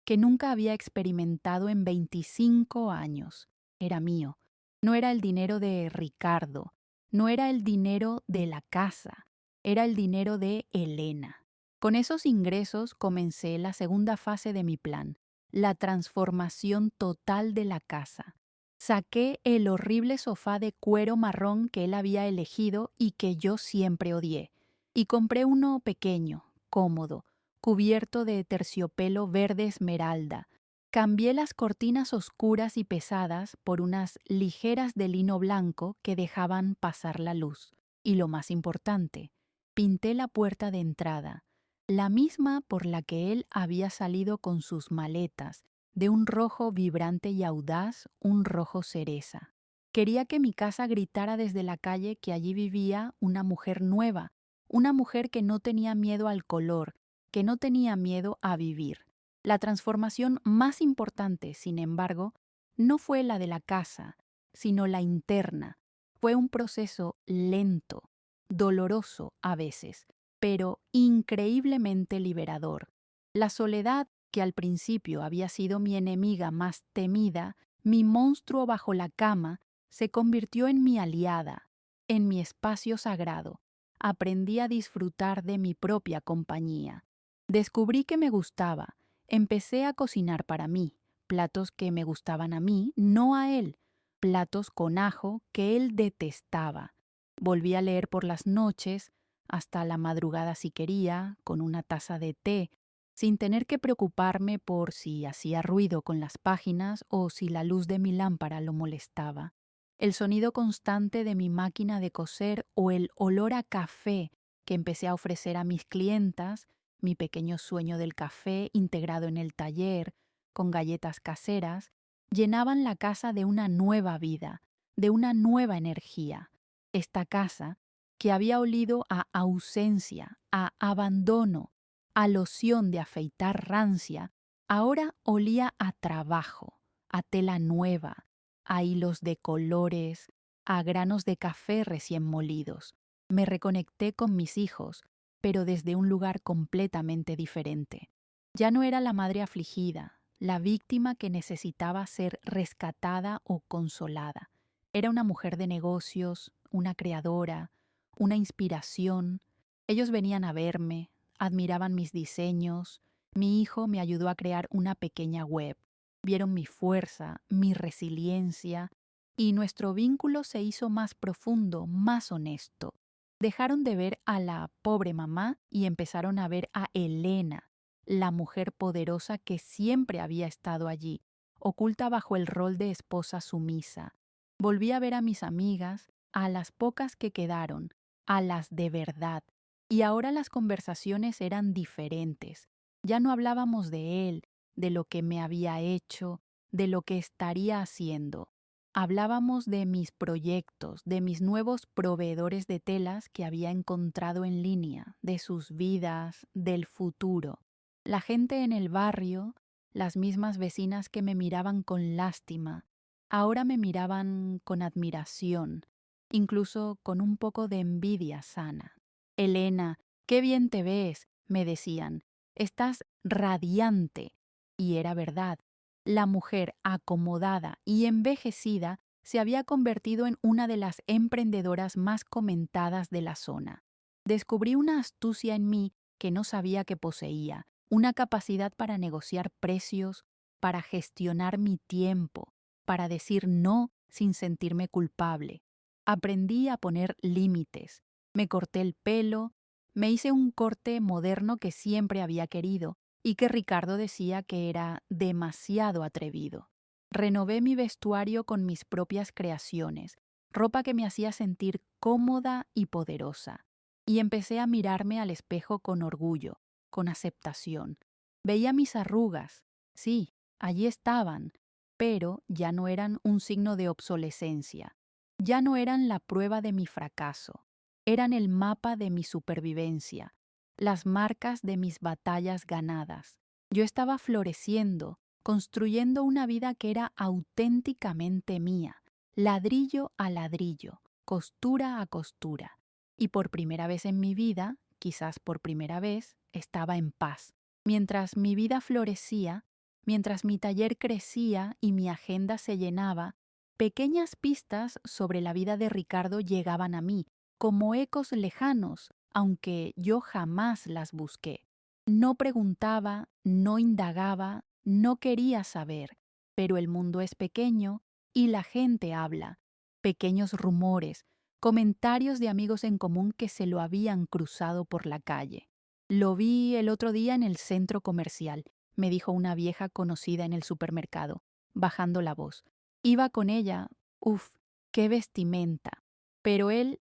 que nunca había experimentado en 25 años. Era mío. No era el dinero de Ricardo, no era el dinero de la casa, era el dinero de Elena. Con esos ingresos comencé la segunda fase de mi plan, la transformación total de la casa. Saqué el horrible sofá de cuero marrón que él había elegido y que yo siempre odié, y compré uno pequeño, cómodo, cubierto de terciopelo verde esmeralda. Cambié las cortinas oscuras y pesadas por unas ligeras de lino blanco que dejaban pasar la luz. Y lo más importante, pinté la puerta de entrada, la misma por la que él había salido con sus maletas, de un rojo vibrante y audaz, un rojo cereza. Quería que mi casa gritara desde la calle que allí vivía una mujer nueva, una mujer que no tenía miedo al color, que no tenía miedo a vivir. La transformación más importante, sin embargo, no fue la de la casa, sino la interna. Fue un proceso lento, doloroso a veces, pero increíblemente liberador. La soledad, que al principio había sido mi enemiga más temida, mi monstruo bajo la cama, se convirtió en mi aliada, en mi espacio sagrado. Aprendí a disfrutar de mi propia compañía. Descubrí que me gustaba. Empecé a cocinar para mí, platos que me gustaban a mí, no a él, platos con ajo que él detestaba. Volví a leer por las noches, hasta la madrugada si quería, con una taza de té, sin tener que preocuparme por si hacía ruido con las páginas o si la luz de mi lámpara lo molestaba. El sonido constante de mi máquina de coser o el olor a café que empecé a ofrecer a mis clientas, mi pequeño sueño del café integrado en el taller, con galletas caseras, llenaban la casa de una nueva vida, de una nueva energía. Esta casa, que había olido a ausencia, a abandono, a loción de afeitar rancia, ahora olía a trabajo, a tela nueva, a hilos de colores, a granos de café recién molidos. Me reconecté con mis hijos, pero desde un lugar completamente diferente. Ya no era la madre afligida, la víctima que necesitaba ser rescatada o consolada. Era una mujer de negocios, una creadora, una inspiración. Ellos venían a verme, admiraban mis diseños. Mi hijo me ayudó a crear una pequeña web. Vieron mi fuerza, mi resiliencia, y nuestro vínculo se hizo más profundo, más honesto. Dejaron de ver a la pobre mamá y empezaron a ver a Elena, la mujer poderosa que siempre había estado allí, oculta bajo el rol de esposa sumisa. Volví a ver a mis amigas, a las pocas que quedaron, a las de verdad, y ahora las conversaciones eran diferentes. Ya no hablábamos de él, de lo que me había hecho, de lo que estaría haciendo. Hablábamos de mis proyectos, de mis nuevos proveedores de telas que había encontrado en línea, de sus vidas, del futuro. La gente en el barrio, las mismas vecinas que me miraban con lástima, ahora me miraban con admiración, incluso con un poco de envidia sana. Elena, qué bien te ves, me decían. Estás radiante. Y era verdad. La mujer acomodada y envejecida se había convertido en una de las emprendedoras más comentadas de la zona. Descubrí una astucia en mí que no sabía que poseía, una capacidad para negociar precios, para gestionar mi tiempo, para decir no sin sentirme culpable. Aprendí a poner límites. Me corté el pelo, me hice un corte moderno que siempre había querido y que Ricardo decía que era demasiado atrevido. Renové mi vestuario con mis propias creaciones, ropa que me hacía sentir cómoda y poderosa. Y empecé a mirarme al espejo con orgullo, con aceptación. Veía mis arrugas, sí, allí estaban, pero ya no eran un signo de obsolescencia, ya no eran la prueba de mi fracaso, eran el mapa de mi supervivencia, las marcas de mis batallas ganadas. Yo estaba floreciendo, construyendo una vida que era auténticamente mía, ladrillo a ladrillo, costura a costura. Y por primera vez en mi vida, quizás por primera vez, estaba en paz. Mientras mi vida florecía, mientras mi taller crecía y mi agenda se llenaba, pequeñas pistas sobre la vida de Ricardo llegaban a mí, como ecos lejanos, aunque yo jamás las busqué. No preguntaba, no indagaba, no quería saber, pero el mundo es pequeño y la gente habla. Pequeños rumores, comentarios de amigos en común que se lo habían cruzado por la calle. Lo vi el otro día en el centro comercial, me dijo una vieja conocida en el supermercado, bajando la voz. Iba con ella, uf, qué vestimenta. Pero él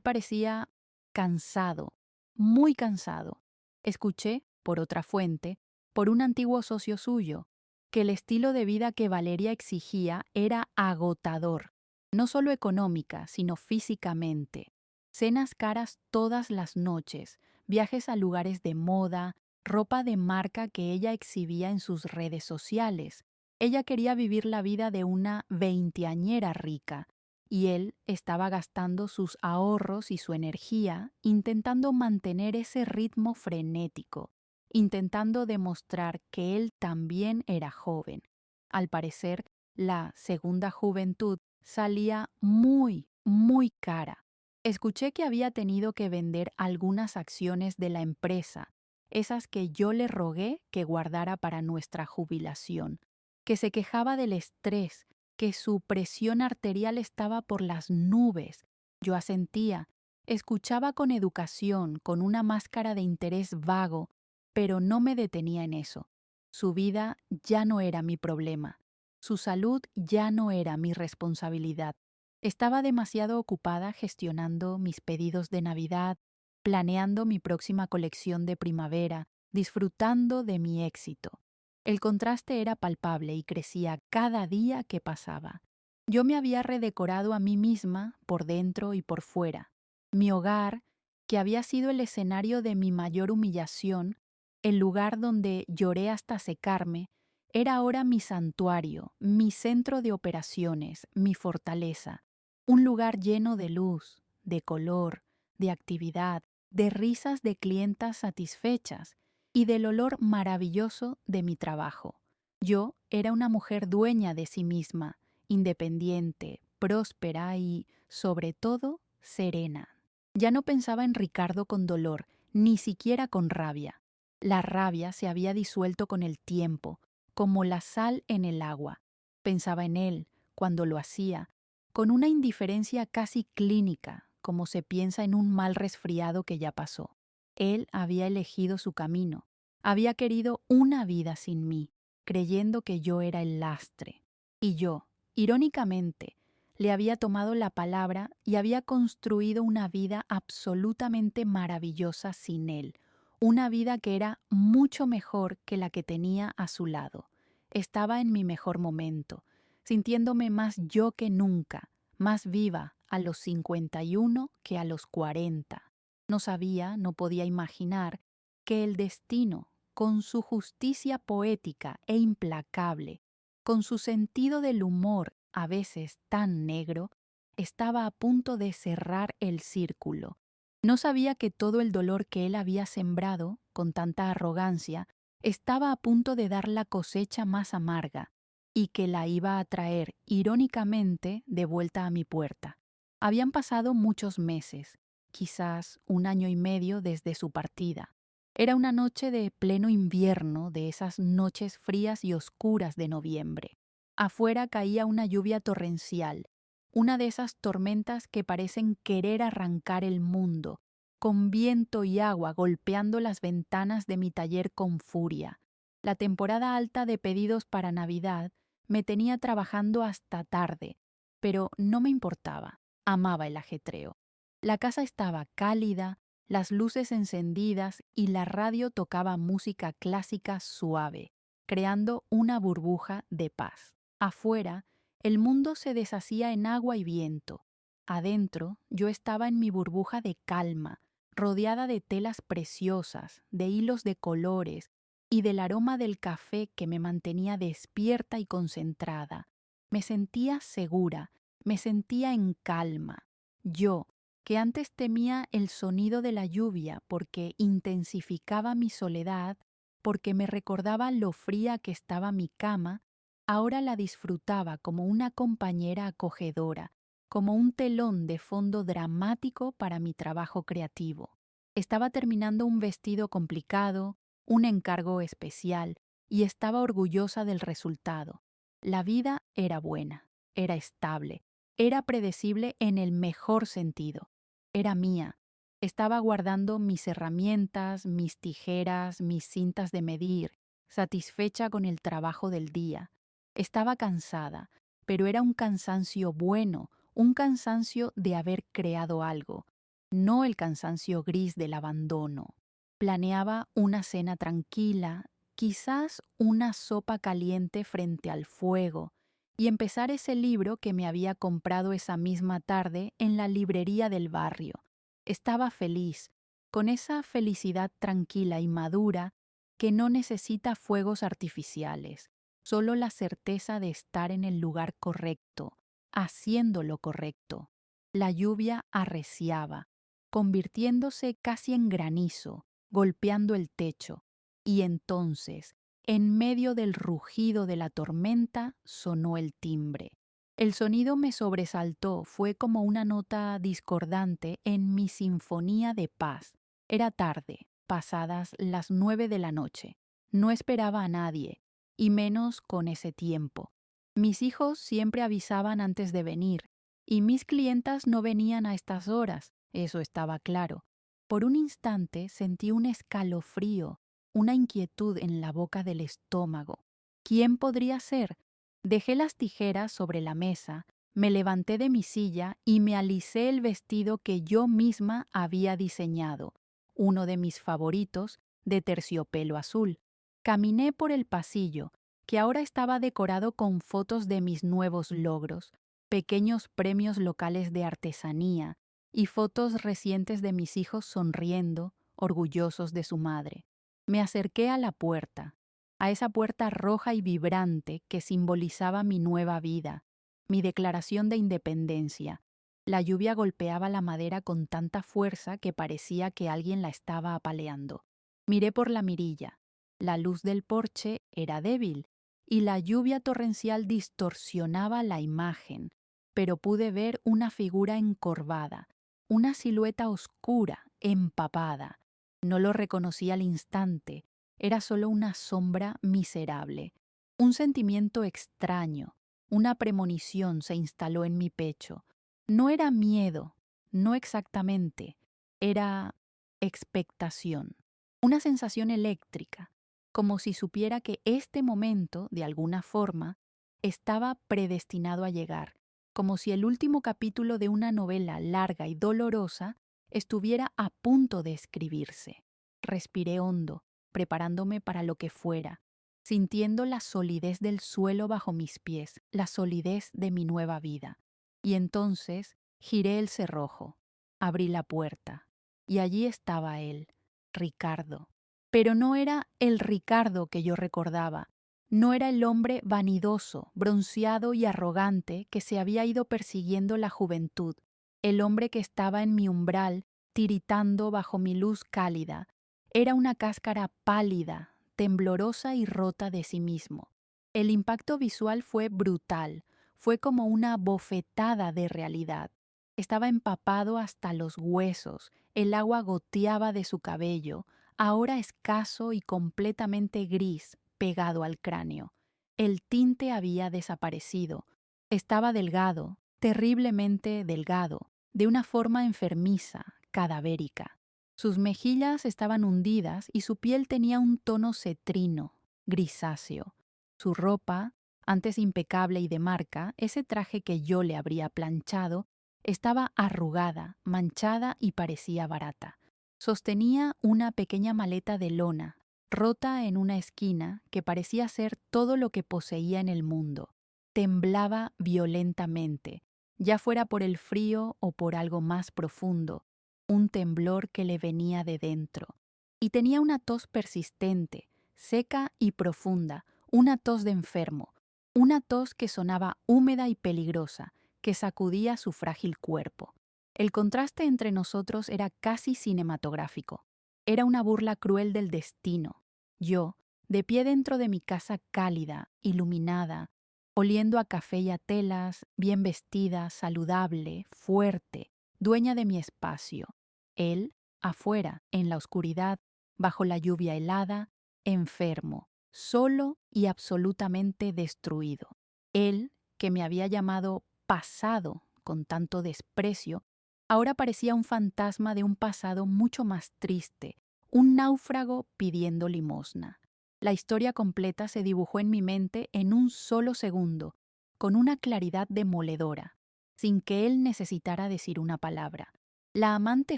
parecía cansado, muy cansado. Escuché, por otra fuente, por un antiguo socio suyo, que el estilo de vida que Valeria exigía era agotador, no solo económica, sino físicamente. Cenas caras todas las noches, viajes a lugares de moda, ropa de marca que ella exhibía en sus redes sociales. Ella quería vivir la vida de una veinteañera rica, y él estaba gastando sus ahorros y su energía intentando mantener ese ritmo frenético, intentando demostrar que él también era joven. Al parecer, la segunda juventud salía muy, muy cara. Escuché que había tenido que vender algunas acciones de la empresa, esas que yo le rogué que guardara para nuestra jubilación, que se quejaba del estrés, que su presión arterial estaba por las nubes. Yo asentía, escuchaba con educación, con una máscara de interés vago, pero no me detenía en eso. Su vida ya no era mi problema. Su salud ya no era mi responsabilidad. Estaba demasiado ocupada gestionando mis pedidos de Navidad, planeando mi próxima colección de primavera, disfrutando de mi éxito. El contraste era palpable y crecía cada día que pasaba. Yo me había redecorado a mí misma por dentro y por fuera. Mi hogar, que había sido el escenario de mi mayor humillación, el lugar donde lloré hasta secarme, era ahora mi santuario, mi centro de operaciones, mi fortaleza. Un lugar lleno de luz, de color, de actividad, de risas de clientas satisfechas y del olor maravilloso de mi trabajo. Yo era una mujer dueña de sí misma, independiente, próspera y, sobre todo, serena. Ya no pensaba en Ricardo con dolor, ni siquiera con rabia. La rabia se había disuelto con el tiempo, como la sal en el agua. Pensaba en él, cuando lo hacía, con una indiferencia casi clínica, como se piensa en un mal resfriado que ya pasó. Él había elegido su camino, había querido una vida sin mí, creyendo que yo era el lastre. Y yo, irónicamente, le había tomado la palabra y había construido una vida absolutamente maravillosa sin él, una vida que era mucho mejor que la que tenía a su lado. Estaba en mi mejor momento, sintiéndome más yo que nunca, más viva a los 51 que a los 40. No sabía, no podía imaginar que el destino, con su justicia poética e implacable, con su sentido del humor a veces tan negro, estaba a punto de cerrar el círculo. No sabía que todo el dolor que él había sembrado, con tanta arrogancia, estaba a punto de dar la cosecha más amarga, y que la iba a traer, irónicamente, de vuelta a mi puerta. Habían pasado muchos meses, quizás 1 año y medio desde su partida. Era una noche de pleno invierno, de esas noches frías y oscuras de noviembre. Afuera caía una lluvia torrencial, una de esas tormentas que parecen querer arrancar el mundo, con viento y agua golpeando las ventanas de mi taller con furia. La temporada alta de pedidos para Navidad me tenía trabajando hasta tarde, pero no me importaba, amaba el ajetreo. La casa estaba cálida, las luces encendidas y la radio tocaba música clásica suave, creando una burbuja de paz. Afuera, el mundo se deshacía en agua y viento. Adentro, yo estaba en mi burbuja de calma, rodeada de telas preciosas, de hilos de colores y del aroma del café que me mantenía despierta y concentrada. Me sentía segura, me sentía en calma. Yo, que antes temía el sonido de la lluvia porque intensificaba mi soledad, porque me recordaba lo fría que estaba mi cama, ahora la disfrutaba como una compañera acogedora, como un telón de fondo dramático para mi trabajo creativo. Estaba terminando un vestido complicado, un encargo especial, y estaba orgullosa del resultado. La vida era buena, era estable, era predecible en el mejor sentido. Era mía. Estaba guardando mis herramientas, mis tijeras, mis cintas de medir, satisfecha con el trabajo del día. Estaba cansada, pero era un cansancio bueno, un cansancio de haber creado algo, no el cansancio gris del abandono. Planeaba una cena tranquila, quizás una sopa caliente frente al fuego, y empezar ese libro que me había comprado esa misma tarde en la librería del barrio. Estaba feliz, con esa felicidad tranquila y madura que no necesita fuegos artificiales, solo la certeza de estar en el lugar correcto, haciendo lo correcto. La lluvia arreciaba, convirtiéndose casi en granizo, golpeando el techo, y entonces, en medio del rugido de la tormenta, sonó el timbre. El sonido me sobresaltó, fue como una nota discordante en mi sinfonía de paz. Era tarde, pasadas las 9 de la noche. No esperaba a nadie, y menos con ese tiempo. Mis hijos siempre avisaban antes de venir, y mis clientas no venían a estas horas, eso estaba claro. Por un instante sentí un escalofrío, una inquietud en la boca del estómago. ¿Quién podría ser? Dejé las tijeras sobre la mesa, me levanté de mi silla y me alicé el vestido que yo misma había diseñado, uno de mis favoritos, de terciopelo azul. Caminé por el pasillo, que ahora estaba decorado con fotos de mis nuevos logros, pequeños premios locales de artesanía y fotos recientes de mis hijos sonriendo, orgullosos de su madre. Me acerqué a la puerta, a esa puerta roja y vibrante que simbolizaba mi nueva vida, mi declaración de independencia. La lluvia golpeaba la madera con tanta fuerza que parecía que alguien la estaba apaleando. Miré por la mirilla. La luz del porche era débil y la lluvia torrencial distorsionaba la imagen, pero pude ver una figura encorvada, una silueta oscura, empapada. No lo reconocí al instante, era solo una sombra miserable. Un sentimiento extraño, una premonición se instaló en mi pecho. No era miedo, no exactamente, era expectación, una sensación eléctrica, como si supiera que este momento, de alguna forma, estaba predestinado a llegar, como si el último capítulo de una novela larga y dolorosa estuviera a punto de escribirse. Respiré hondo, preparándome para lo que fuera, sintiendo la solidez del suelo bajo mis pies, la solidez de mi nueva vida. Y entonces giré el cerrojo, abrí la puerta, y allí estaba él, Ricardo. Pero no era el Ricardo que yo recordaba, no era el hombre vanidoso, bronceado y arrogante que se había ido persiguiendo la juventud, el hombre que estaba en mi umbral, tiritando bajo mi luz cálida. Era una cáscara pálida, temblorosa y rota de sí mismo. El impacto visual fue brutal, fue como una bofetada de realidad. Estaba empapado hasta los huesos, el agua goteaba de su cabello, ahora escaso y completamente gris, pegado al cráneo. El tinte había desaparecido. Estaba delgado, terriblemente delgado, de una forma enfermiza, cadavérica. Sus mejillas estaban hundidas y su piel tenía un tono cetrino, grisáceo. Su ropa, antes impecable y de marca, ese traje que yo le habría planchado, estaba arrugada, manchada y parecía barata. Sostenía una pequeña maleta de lona, rota en una esquina, que parecía ser todo lo que poseía en el mundo. Temblaba violentamente, ya fuera por el frío o por algo más profundo, un temblor que le venía de dentro. Y tenía una tos persistente, seca y profunda, una tos de enfermo, una tos que sonaba húmeda y peligrosa, que sacudía su frágil cuerpo. El contraste entre nosotros era casi cinematográfico. Era una burla cruel del destino. Yo, de pie dentro de mi casa cálida, iluminada, oliendo a café y a telas, bien vestida, saludable, fuerte, dueña de mi espacio. Él, afuera, en la oscuridad, bajo la lluvia helada, enfermo, solo y absolutamente destruido. Él, que me había llamado pasado con tanto desprecio, ahora parecía un fantasma de un pasado mucho más triste, un náufrago pidiendo limosna. La historia completa se dibujó en mi mente en un solo segundo, con una claridad demoledora, sin que él necesitara decir una palabra. La amante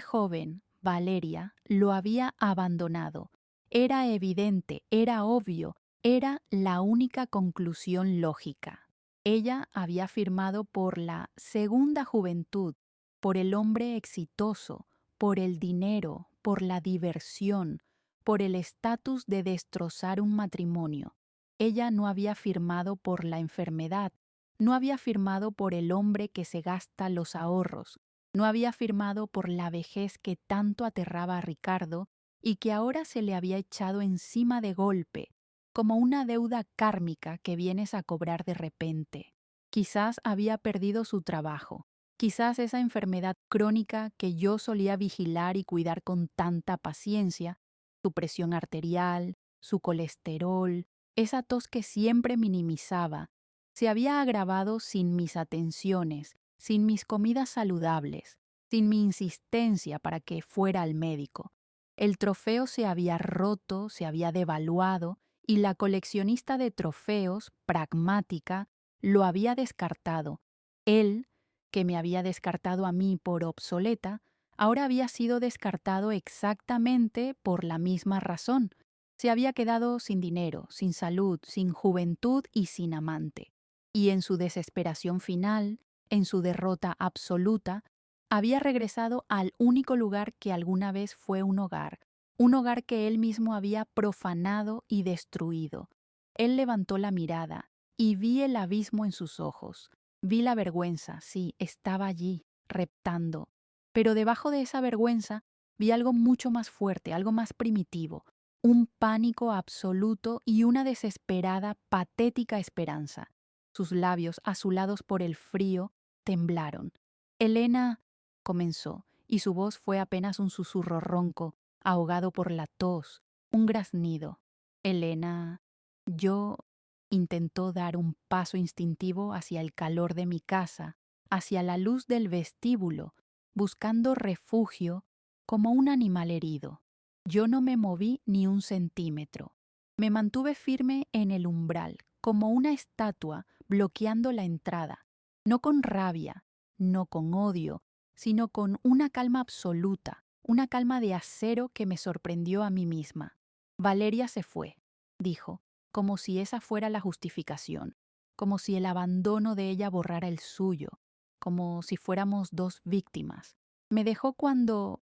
joven, Valeria, lo había abandonado. Era evidente, era obvio, era la única conclusión lógica. Ella había firmado por la segunda juventud, por el hombre exitoso, por el dinero, por la diversión, por el estatus de destrozar un matrimonio. Ella no había firmado por la enfermedad, No había firmado por el hombre que se gasta los ahorros, no había firmado por la vejez que tanto aterraba a Ricardo y que ahora se le había echado encima de golpe, como una deuda kármica que vienes a cobrar de repente. Quizás había perdido su trabajo, quizás esa enfermedad crónica que yo solía vigilar y cuidar con tanta paciencia, su presión arterial, su colesterol, esa tos que siempre minimizaba, se había agravado sin mis atenciones, sin mis comidas saludables, sin mi insistencia para que fuera al médico. El trofeo se había roto, se había devaluado, y la coleccionista de trofeos, pragmática, lo había descartado. Él, que me había descartado a mí por obsoleta, ahora había sido descartado exactamente por la misma razón. Se había quedado sin dinero, sin salud, sin juventud y sin amante. Y en su desesperación final, en su derrota absoluta, había regresado al único lugar que alguna vez fue un hogar que él mismo había profanado y destruido. Él levantó la mirada y vi el abismo en sus ojos. Vi la vergüenza, sí, estaba allí, reptando. Pero debajo de esa vergüenza vi algo mucho más fuerte, algo más primitivo, un pánico absoluto y una desesperada, patética esperanza. Sus labios, azulados por el frío, temblaron. Elena comenzó, y su voz fue apenas un susurro ronco, ahogado por la tos, un graznido. Elena, yo intentó dar un paso instintivo hacia el calor de mi casa, hacia la luz del vestíbulo, buscando refugio como un animal herido. Yo no me moví ni un centímetro. Me mantuve firme en el umbral, como una estatua bloqueando la entrada, no con rabia, no con odio, sino con una calma absoluta, una calma de acero que me sorprendió a mí misma. Valeria se fue, dijo, como si esa fuera la justificación, como si el abandono de ella borrara el suyo, como si fuéramos dos víctimas. Me dejó cuando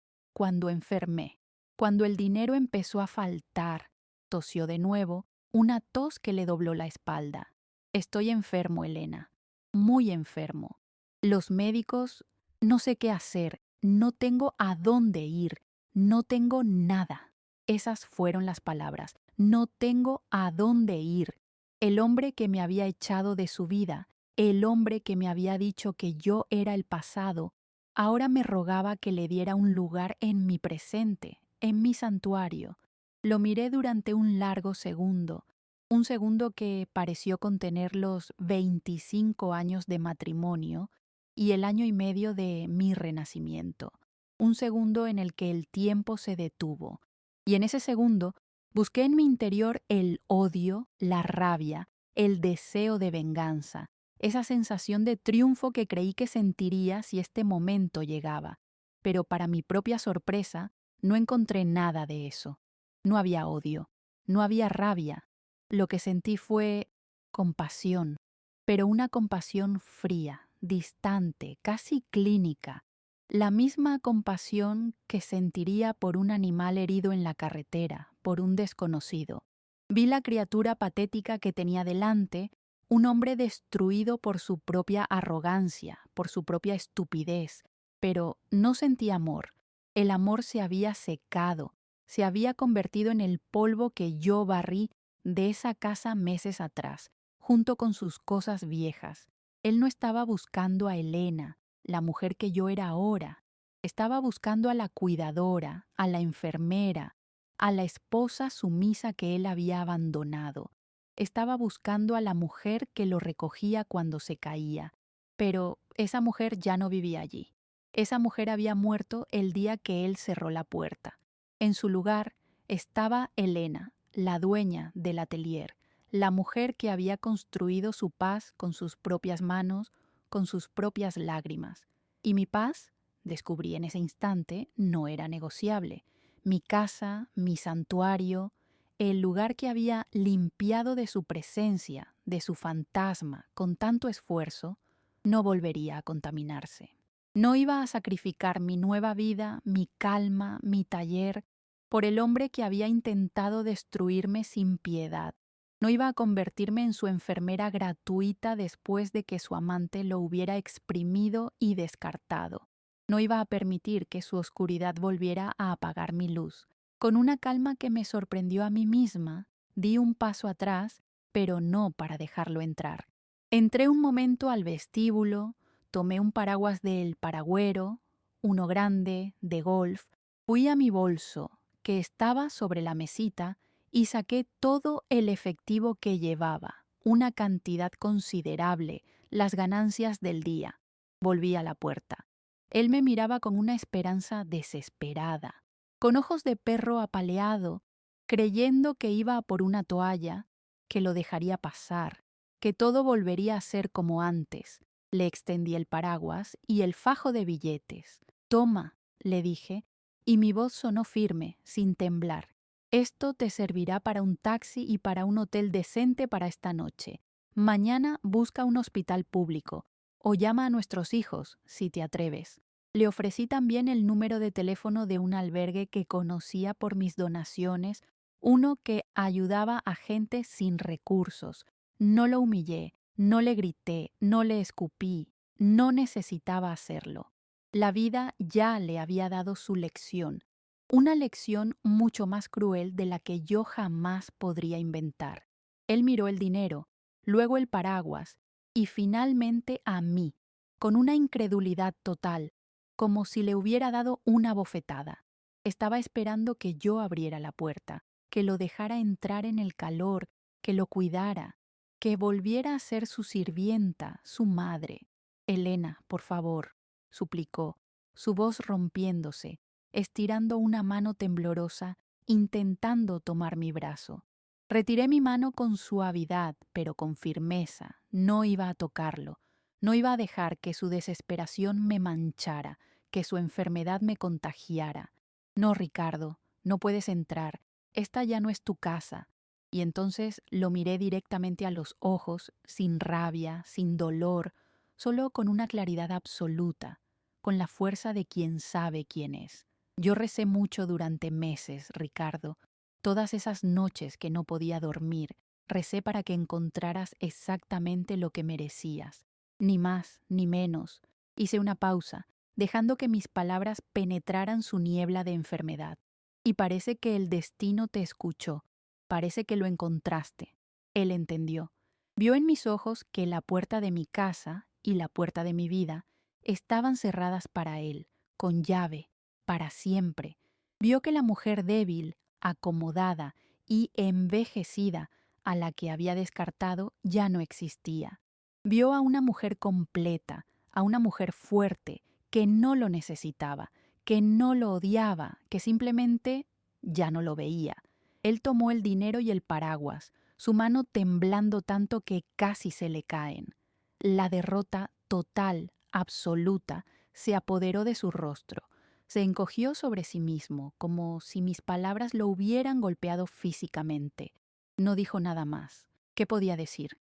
enfermé, cuando el dinero empezó a faltar. Tosió de nuevo, una tos que le dobló la espalda. Estoy enfermo, Elena, muy enfermo. Los médicos, no sé qué hacer, no tengo a dónde ir, no tengo nada. Esas fueron las palabras. No tengo a dónde ir. El hombre que me había echado de su vida, el hombre que me había dicho que yo era el pasado, ahora me rogaba que le diera un lugar en mi presente, en mi santuario. Lo miré durante un largo segundo, un segundo que pareció contener los 25 años de matrimonio y el año y medio de mi renacimiento, un segundo en el que el tiempo se detuvo, y en ese segundo busqué en mi interior el odio, la rabia, el deseo de venganza, esa sensación de triunfo que creí que sentiría si este momento llegaba. Pero para mi propia sorpresa, no encontré nada de eso. No había odio, no había rabia. Lo que sentí fue compasión, pero una compasión fría, distante, casi clínica, la misma compasión que sentiría por un animal herido en la carretera, por un desconocido. Vi la criatura patética que tenía delante, un hombre destruido por su propia arrogancia, por su propia estupidez, pero no sentí amor. El amor se había secado, se había convertido en el polvo que yo barrí de esa casa meses atrás, junto con sus cosas viejas. Él no estaba buscando a Elena, la mujer que yo era ahora. Estaba buscando a la cuidadora, a la enfermera, a la esposa sumisa que él había abandonado. Estaba buscando a la mujer que lo recogía cuando se caía. Pero esa mujer ya no vivía allí. Esa mujer había muerto el día que él cerró la puerta. En su lugar estaba Elena, la dueña del atelier, la mujer que había construido su paz con sus propias manos, con sus propias lágrimas. Y mi paz, descubrí en ese instante, no era negociable. Mi casa, mi santuario, el lugar que había limpiado de su presencia, de su fantasma, con tanto esfuerzo, no volvería a contaminarse. No iba a sacrificar mi nueva vida, mi calma, mi taller, por el hombre que había intentado destruirme sin piedad. No iba a convertirme en su enfermera gratuita después de que su amante lo hubiera exprimido y descartado. No iba a permitir que su oscuridad volviera a apagar mi luz. Con una calma que me sorprendió a mí misma, di un paso atrás, pero no para dejarlo entrar. Entré un momento al vestíbulo, tomé un paraguas del paragüero, uno grande, de golf, fui a mi bolso, que estaba sobre la mesita, y saqué todo el efectivo que llevaba, una cantidad considerable, las ganancias del día. Volví a la puerta. Él me miraba con una esperanza desesperada, con ojos de perro apaleado, creyendo que iba a por una toalla, que lo dejaría pasar, que todo volvería a ser como antes. Le extendí el paraguas y el fajo de billetes. «Toma», le dije, y mi voz sonó firme, sin temblar. «Esto te servirá para un taxi y para un hotel decente para esta noche. Mañana busca un hospital público o llama a nuestros hijos, si te atreves». Le ofrecí también el número de teléfono de un albergue que conocía por mis donaciones, uno que ayudaba a gente sin recursos. No lo humillé, no le grité, no le escupí, no necesitaba hacerlo. La vida ya le había dado su lección, una lección mucho más cruel de la que yo jamás podría inventar. Él miró el dinero, luego el paraguas y finalmente a mí, con una incredulidad total, como si le hubiera dado una bofetada. Estaba esperando que yo abriera la puerta, que lo dejara entrar en el calor, que lo cuidara, que volviera a ser su sirvienta, su madre. «Elena, por favor», suplicó, su voz rompiéndose, estirando una mano temblorosa, intentando tomar mi brazo. Retiré mi mano con suavidad, pero con firmeza. No iba a tocarlo. No iba a dejar que su desesperación me manchara, que su enfermedad me contagiara. «No, Ricardo, no puedes entrar. Esta ya no es tu casa». Y entonces lo miré directamente a los ojos, sin rabia, sin dolor, solo con una claridad absoluta, con la fuerza de quien sabe quién es. Yo recé mucho durante meses, Ricardo. Todas esas noches que no podía dormir, recé para que encontraras exactamente lo que merecías. Ni más, ni menos. Hice una pausa, dejando que mis palabras penetraran su niebla de enfermedad. Y parece que el destino te escuchó. Parece que lo encontraste. Él entendió. Vio en mis ojos que la puerta de mi casa y la puerta de mi vida estaban cerradas para él, con llave, para siempre. Vio que la mujer débil, acomodada y envejecida a la que había descartado ya no existía. Vio a una mujer completa, a una mujer fuerte, que no lo necesitaba, que no lo odiaba, que simplemente ya no lo veía. Él tomó el dinero y el paraguas, su mano temblando tanto que casi se le caen. La derrota total, absoluta, se apoderó de su rostro. Se encogió sobre sí mismo, como si mis palabras lo hubieran golpeado físicamente. No dijo nada más. ¿Qué podía decir?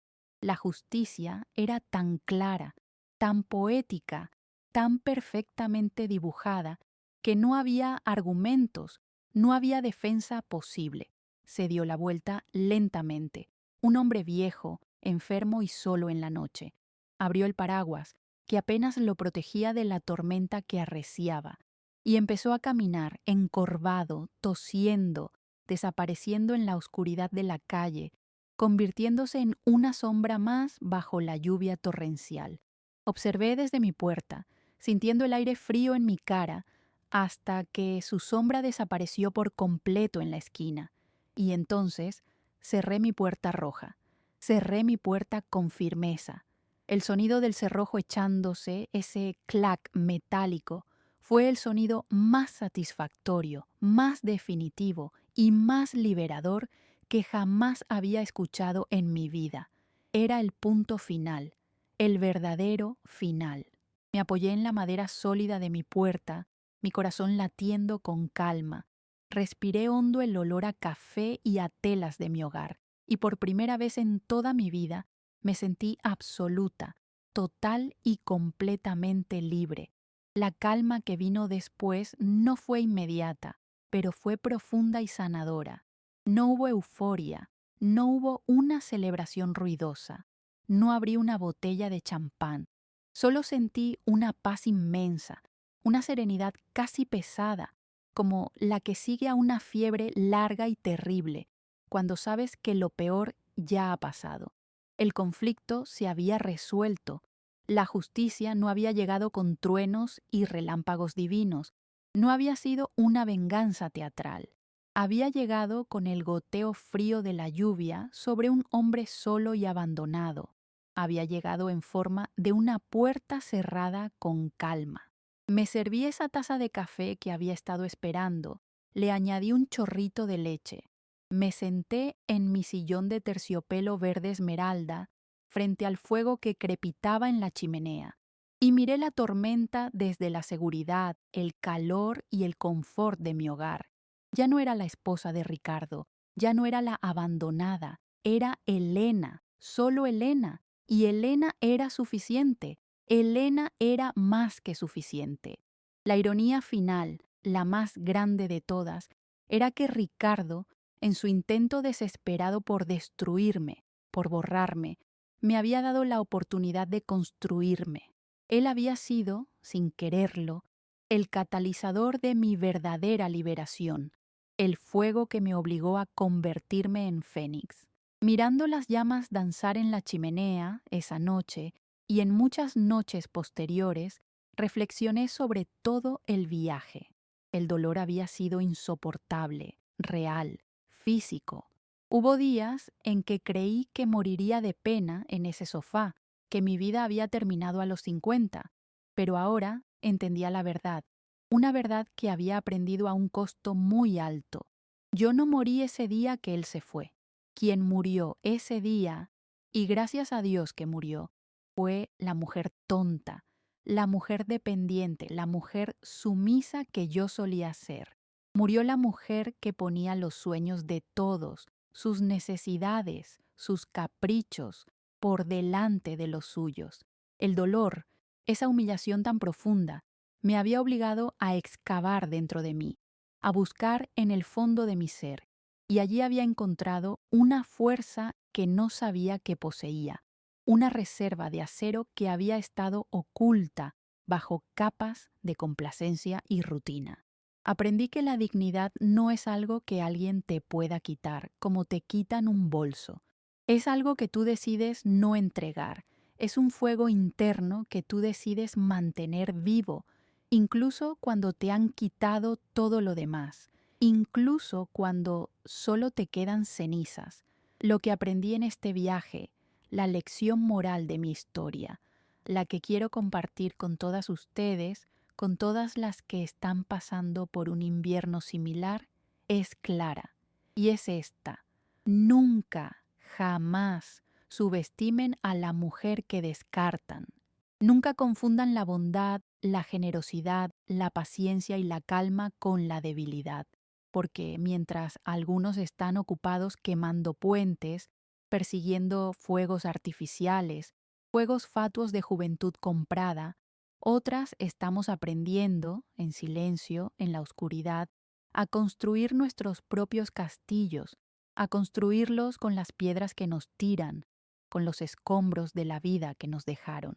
La justicia era tan clara, tan poética, tan perfectamente dibujada, que no había argumentos, no había defensa posible. Se dio la vuelta lentamente. Un hombre viejo, enfermo y solo en la noche. Abrió el paraguas, que apenas lo protegía de la tormenta que arreciaba, y empezó a caminar, encorvado, tosiendo, desapareciendo en la oscuridad de la calle, convirtiéndose en una sombra más bajo la lluvia torrencial. Observé desde mi puerta, sintiendo el aire frío en mi cara, hasta que su sombra desapareció por completo en la esquina. Y entonces cerré mi puerta roja. Cerré mi puerta con firmeza. El sonido del cerrojo echándose, ese clac metálico, fue el sonido más satisfactorio, más definitivo y más liberador que jamás había escuchado en mi vida. Era el punto final, el verdadero final. Me apoyé en la madera sólida de mi puerta, mi corazón latiendo con calma. Respiré hondo el olor a café y a telas de mi hogar, y por primera vez en toda mi vida me sentí absoluta, total y completamente libre. La calma que vino después no fue inmediata, pero fue profunda y sanadora. No hubo euforia, No hubo una celebración ruidosa. No abrí una botella de champán. Solo sentí una paz inmensa, una serenidad casi pesada, como la que sigue a una fiebre larga y terrible, cuando sabes que lo peor ya ha pasado. El conflicto se había resuelto. La justicia no había llegado con truenos y relámpagos divinos. No había sido una venganza teatral. Había llegado con el goteo frío de la lluvia sobre un hombre solo y abandonado. Había llegado en forma de una puerta cerrada con calma. Me serví esa taza de café que había estado esperando, le añadí un chorrito de leche. Me senté en mi sillón de terciopelo verde esmeralda, frente al fuego que crepitaba en la chimenea, y miré la tormenta desde la seguridad, el calor y el confort de mi hogar. Ya no era la esposa de Ricardo, ya no era la abandonada, era Elena, solo Elena, y Elena era suficiente. Elena era más que suficiente. La ironía final, la más grande de todas, era que Ricardo, en su intento desesperado por destruirme, por borrarme, me había dado la oportunidad de construirme. Él había sido, sin quererlo, el catalizador de mi verdadera liberación, el fuego que me obligó a convertirme en fénix. Mirando las llamas danzar en la chimenea esa noche y en muchas noches posteriores, reflexioné sobre todo el viaje. El dolor había sido insoportable, real, físico. Hubo días en que creí que moriría de pena en ese sofá, que mi vida había terminado a los 50, pero ahora entendía la verdad, una verdad que había aprendido a un costo muy alto. Yo no morí ese día que él se fue. Quien murió ese día, y gracias a Dios que murió, fue la mujer tonta, la mujer dependiente, la mujer sumisa que yo solía ser. Murió la mujer que ponía los sueños de todos, sus necesidades, sus caprichos, por delante de los suyos. El dolor, esa humillación tan profunda, me había obligado a excavar dentro de mí, a buscar en el fondo de mi ser, y allí había encontrado una fuerza que no sabía que poseía, una reserva de acero que había estado oculta bajo capas de complacencia y rutina. Aprendí que la dignidad no es algo que alguien te pueda quitar, como te quitan un bolso. Es algo que tú decides no entregar. Es un fuego interno que tú decides mantener vivo, incluso cuando te han quitado todo lo demás, incluso cuando solo te quedan cenizas. Lo que aprendí en este viaje, la lección moral de mi historia, la que quiero compartir con todas ustedes, con todas las que están pasando por un invierno similar, es clara, y es esta: nunca, jamás subestimen a la mujer que descartan. Nunca confundan la bondad, la generosidad, la paciencia y la calma con la debilidad, porque mientras algunos están ocupados quemando puentes, persiguiendo fuegos artificiales, fuegos fatuos de juventud comprada, otras estamos aprendiendo, en silencio, en la oscuridad, a construir nuestros propios castillos, a construirlos con las piedras que nos tiran, con los escombros de la vida que nos dejaron.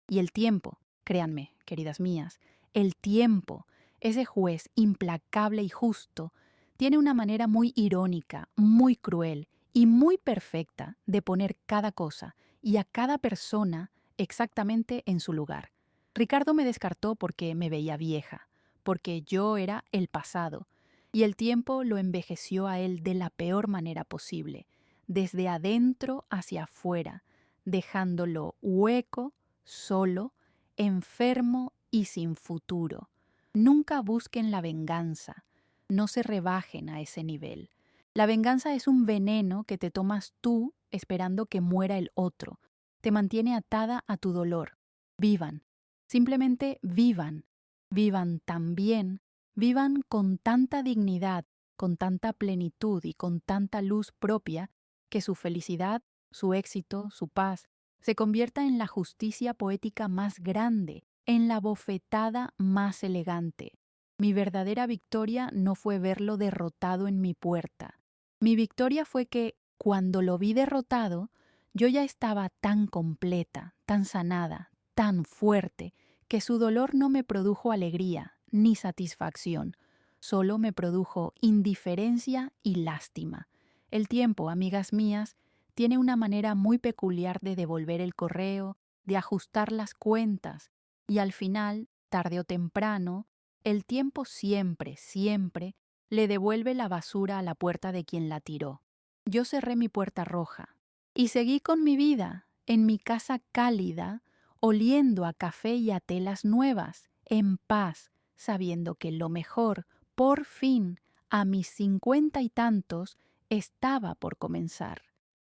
Y el tiempo, créanme, queridas mías, el tiempo, ese juez implacable y justo, tiene una manera muy irónica, muy cruel y muy perfecta de poner cada cosa y a cada persona exactamente en su lugar. Ricardo me descartó porque me veía vieja, porque yo era el pasado, y el tiempo lo envejeció a él de la peor manera posible, desde adentro hacia afuera, dejándolo hueco, solo, enfermo y sin futuro. Nunca busquen la venganza, no se rebajen a ese nivel. La venganza es un veneno que te tomas tú esperando que muera el otro. Te mantiene atada a tu dolor. Vivan, simplemente vivan. Vivan tan bien, vivan con tanta dignidad, con tanta plenitud y con tanta luz propia, que su felicidad, su éxito, su paz, se convierta en la justicia poética más grande, en la bofetada más elegante. Mi verdadera victoria no fue verlo derrotado en mi puerta. Mi victoria fue que, Cuando lo vi derrotado, yo ya estaba tan completa, tan sanada, tan fuerte, que su dolor no me produjo alegría ni satisfacción, solo me produjo indiferencia y lástima. El tiempo, amigas mías, tiene una manera muy peculiar de devolver el correo, de ajustar las cuentas, y al final, tarde o temprano, el tiempo siempre, siempre le devuelve la basura a la puerta de quien la tiró. Yo cerré mi puerta roja y seguí con mi vida en mi casa cálida, oliendo a café y a telas nuevas, en paz, sabiendo que lo mejor, por fin, a mis 50 y tantos, estaba por comenzar.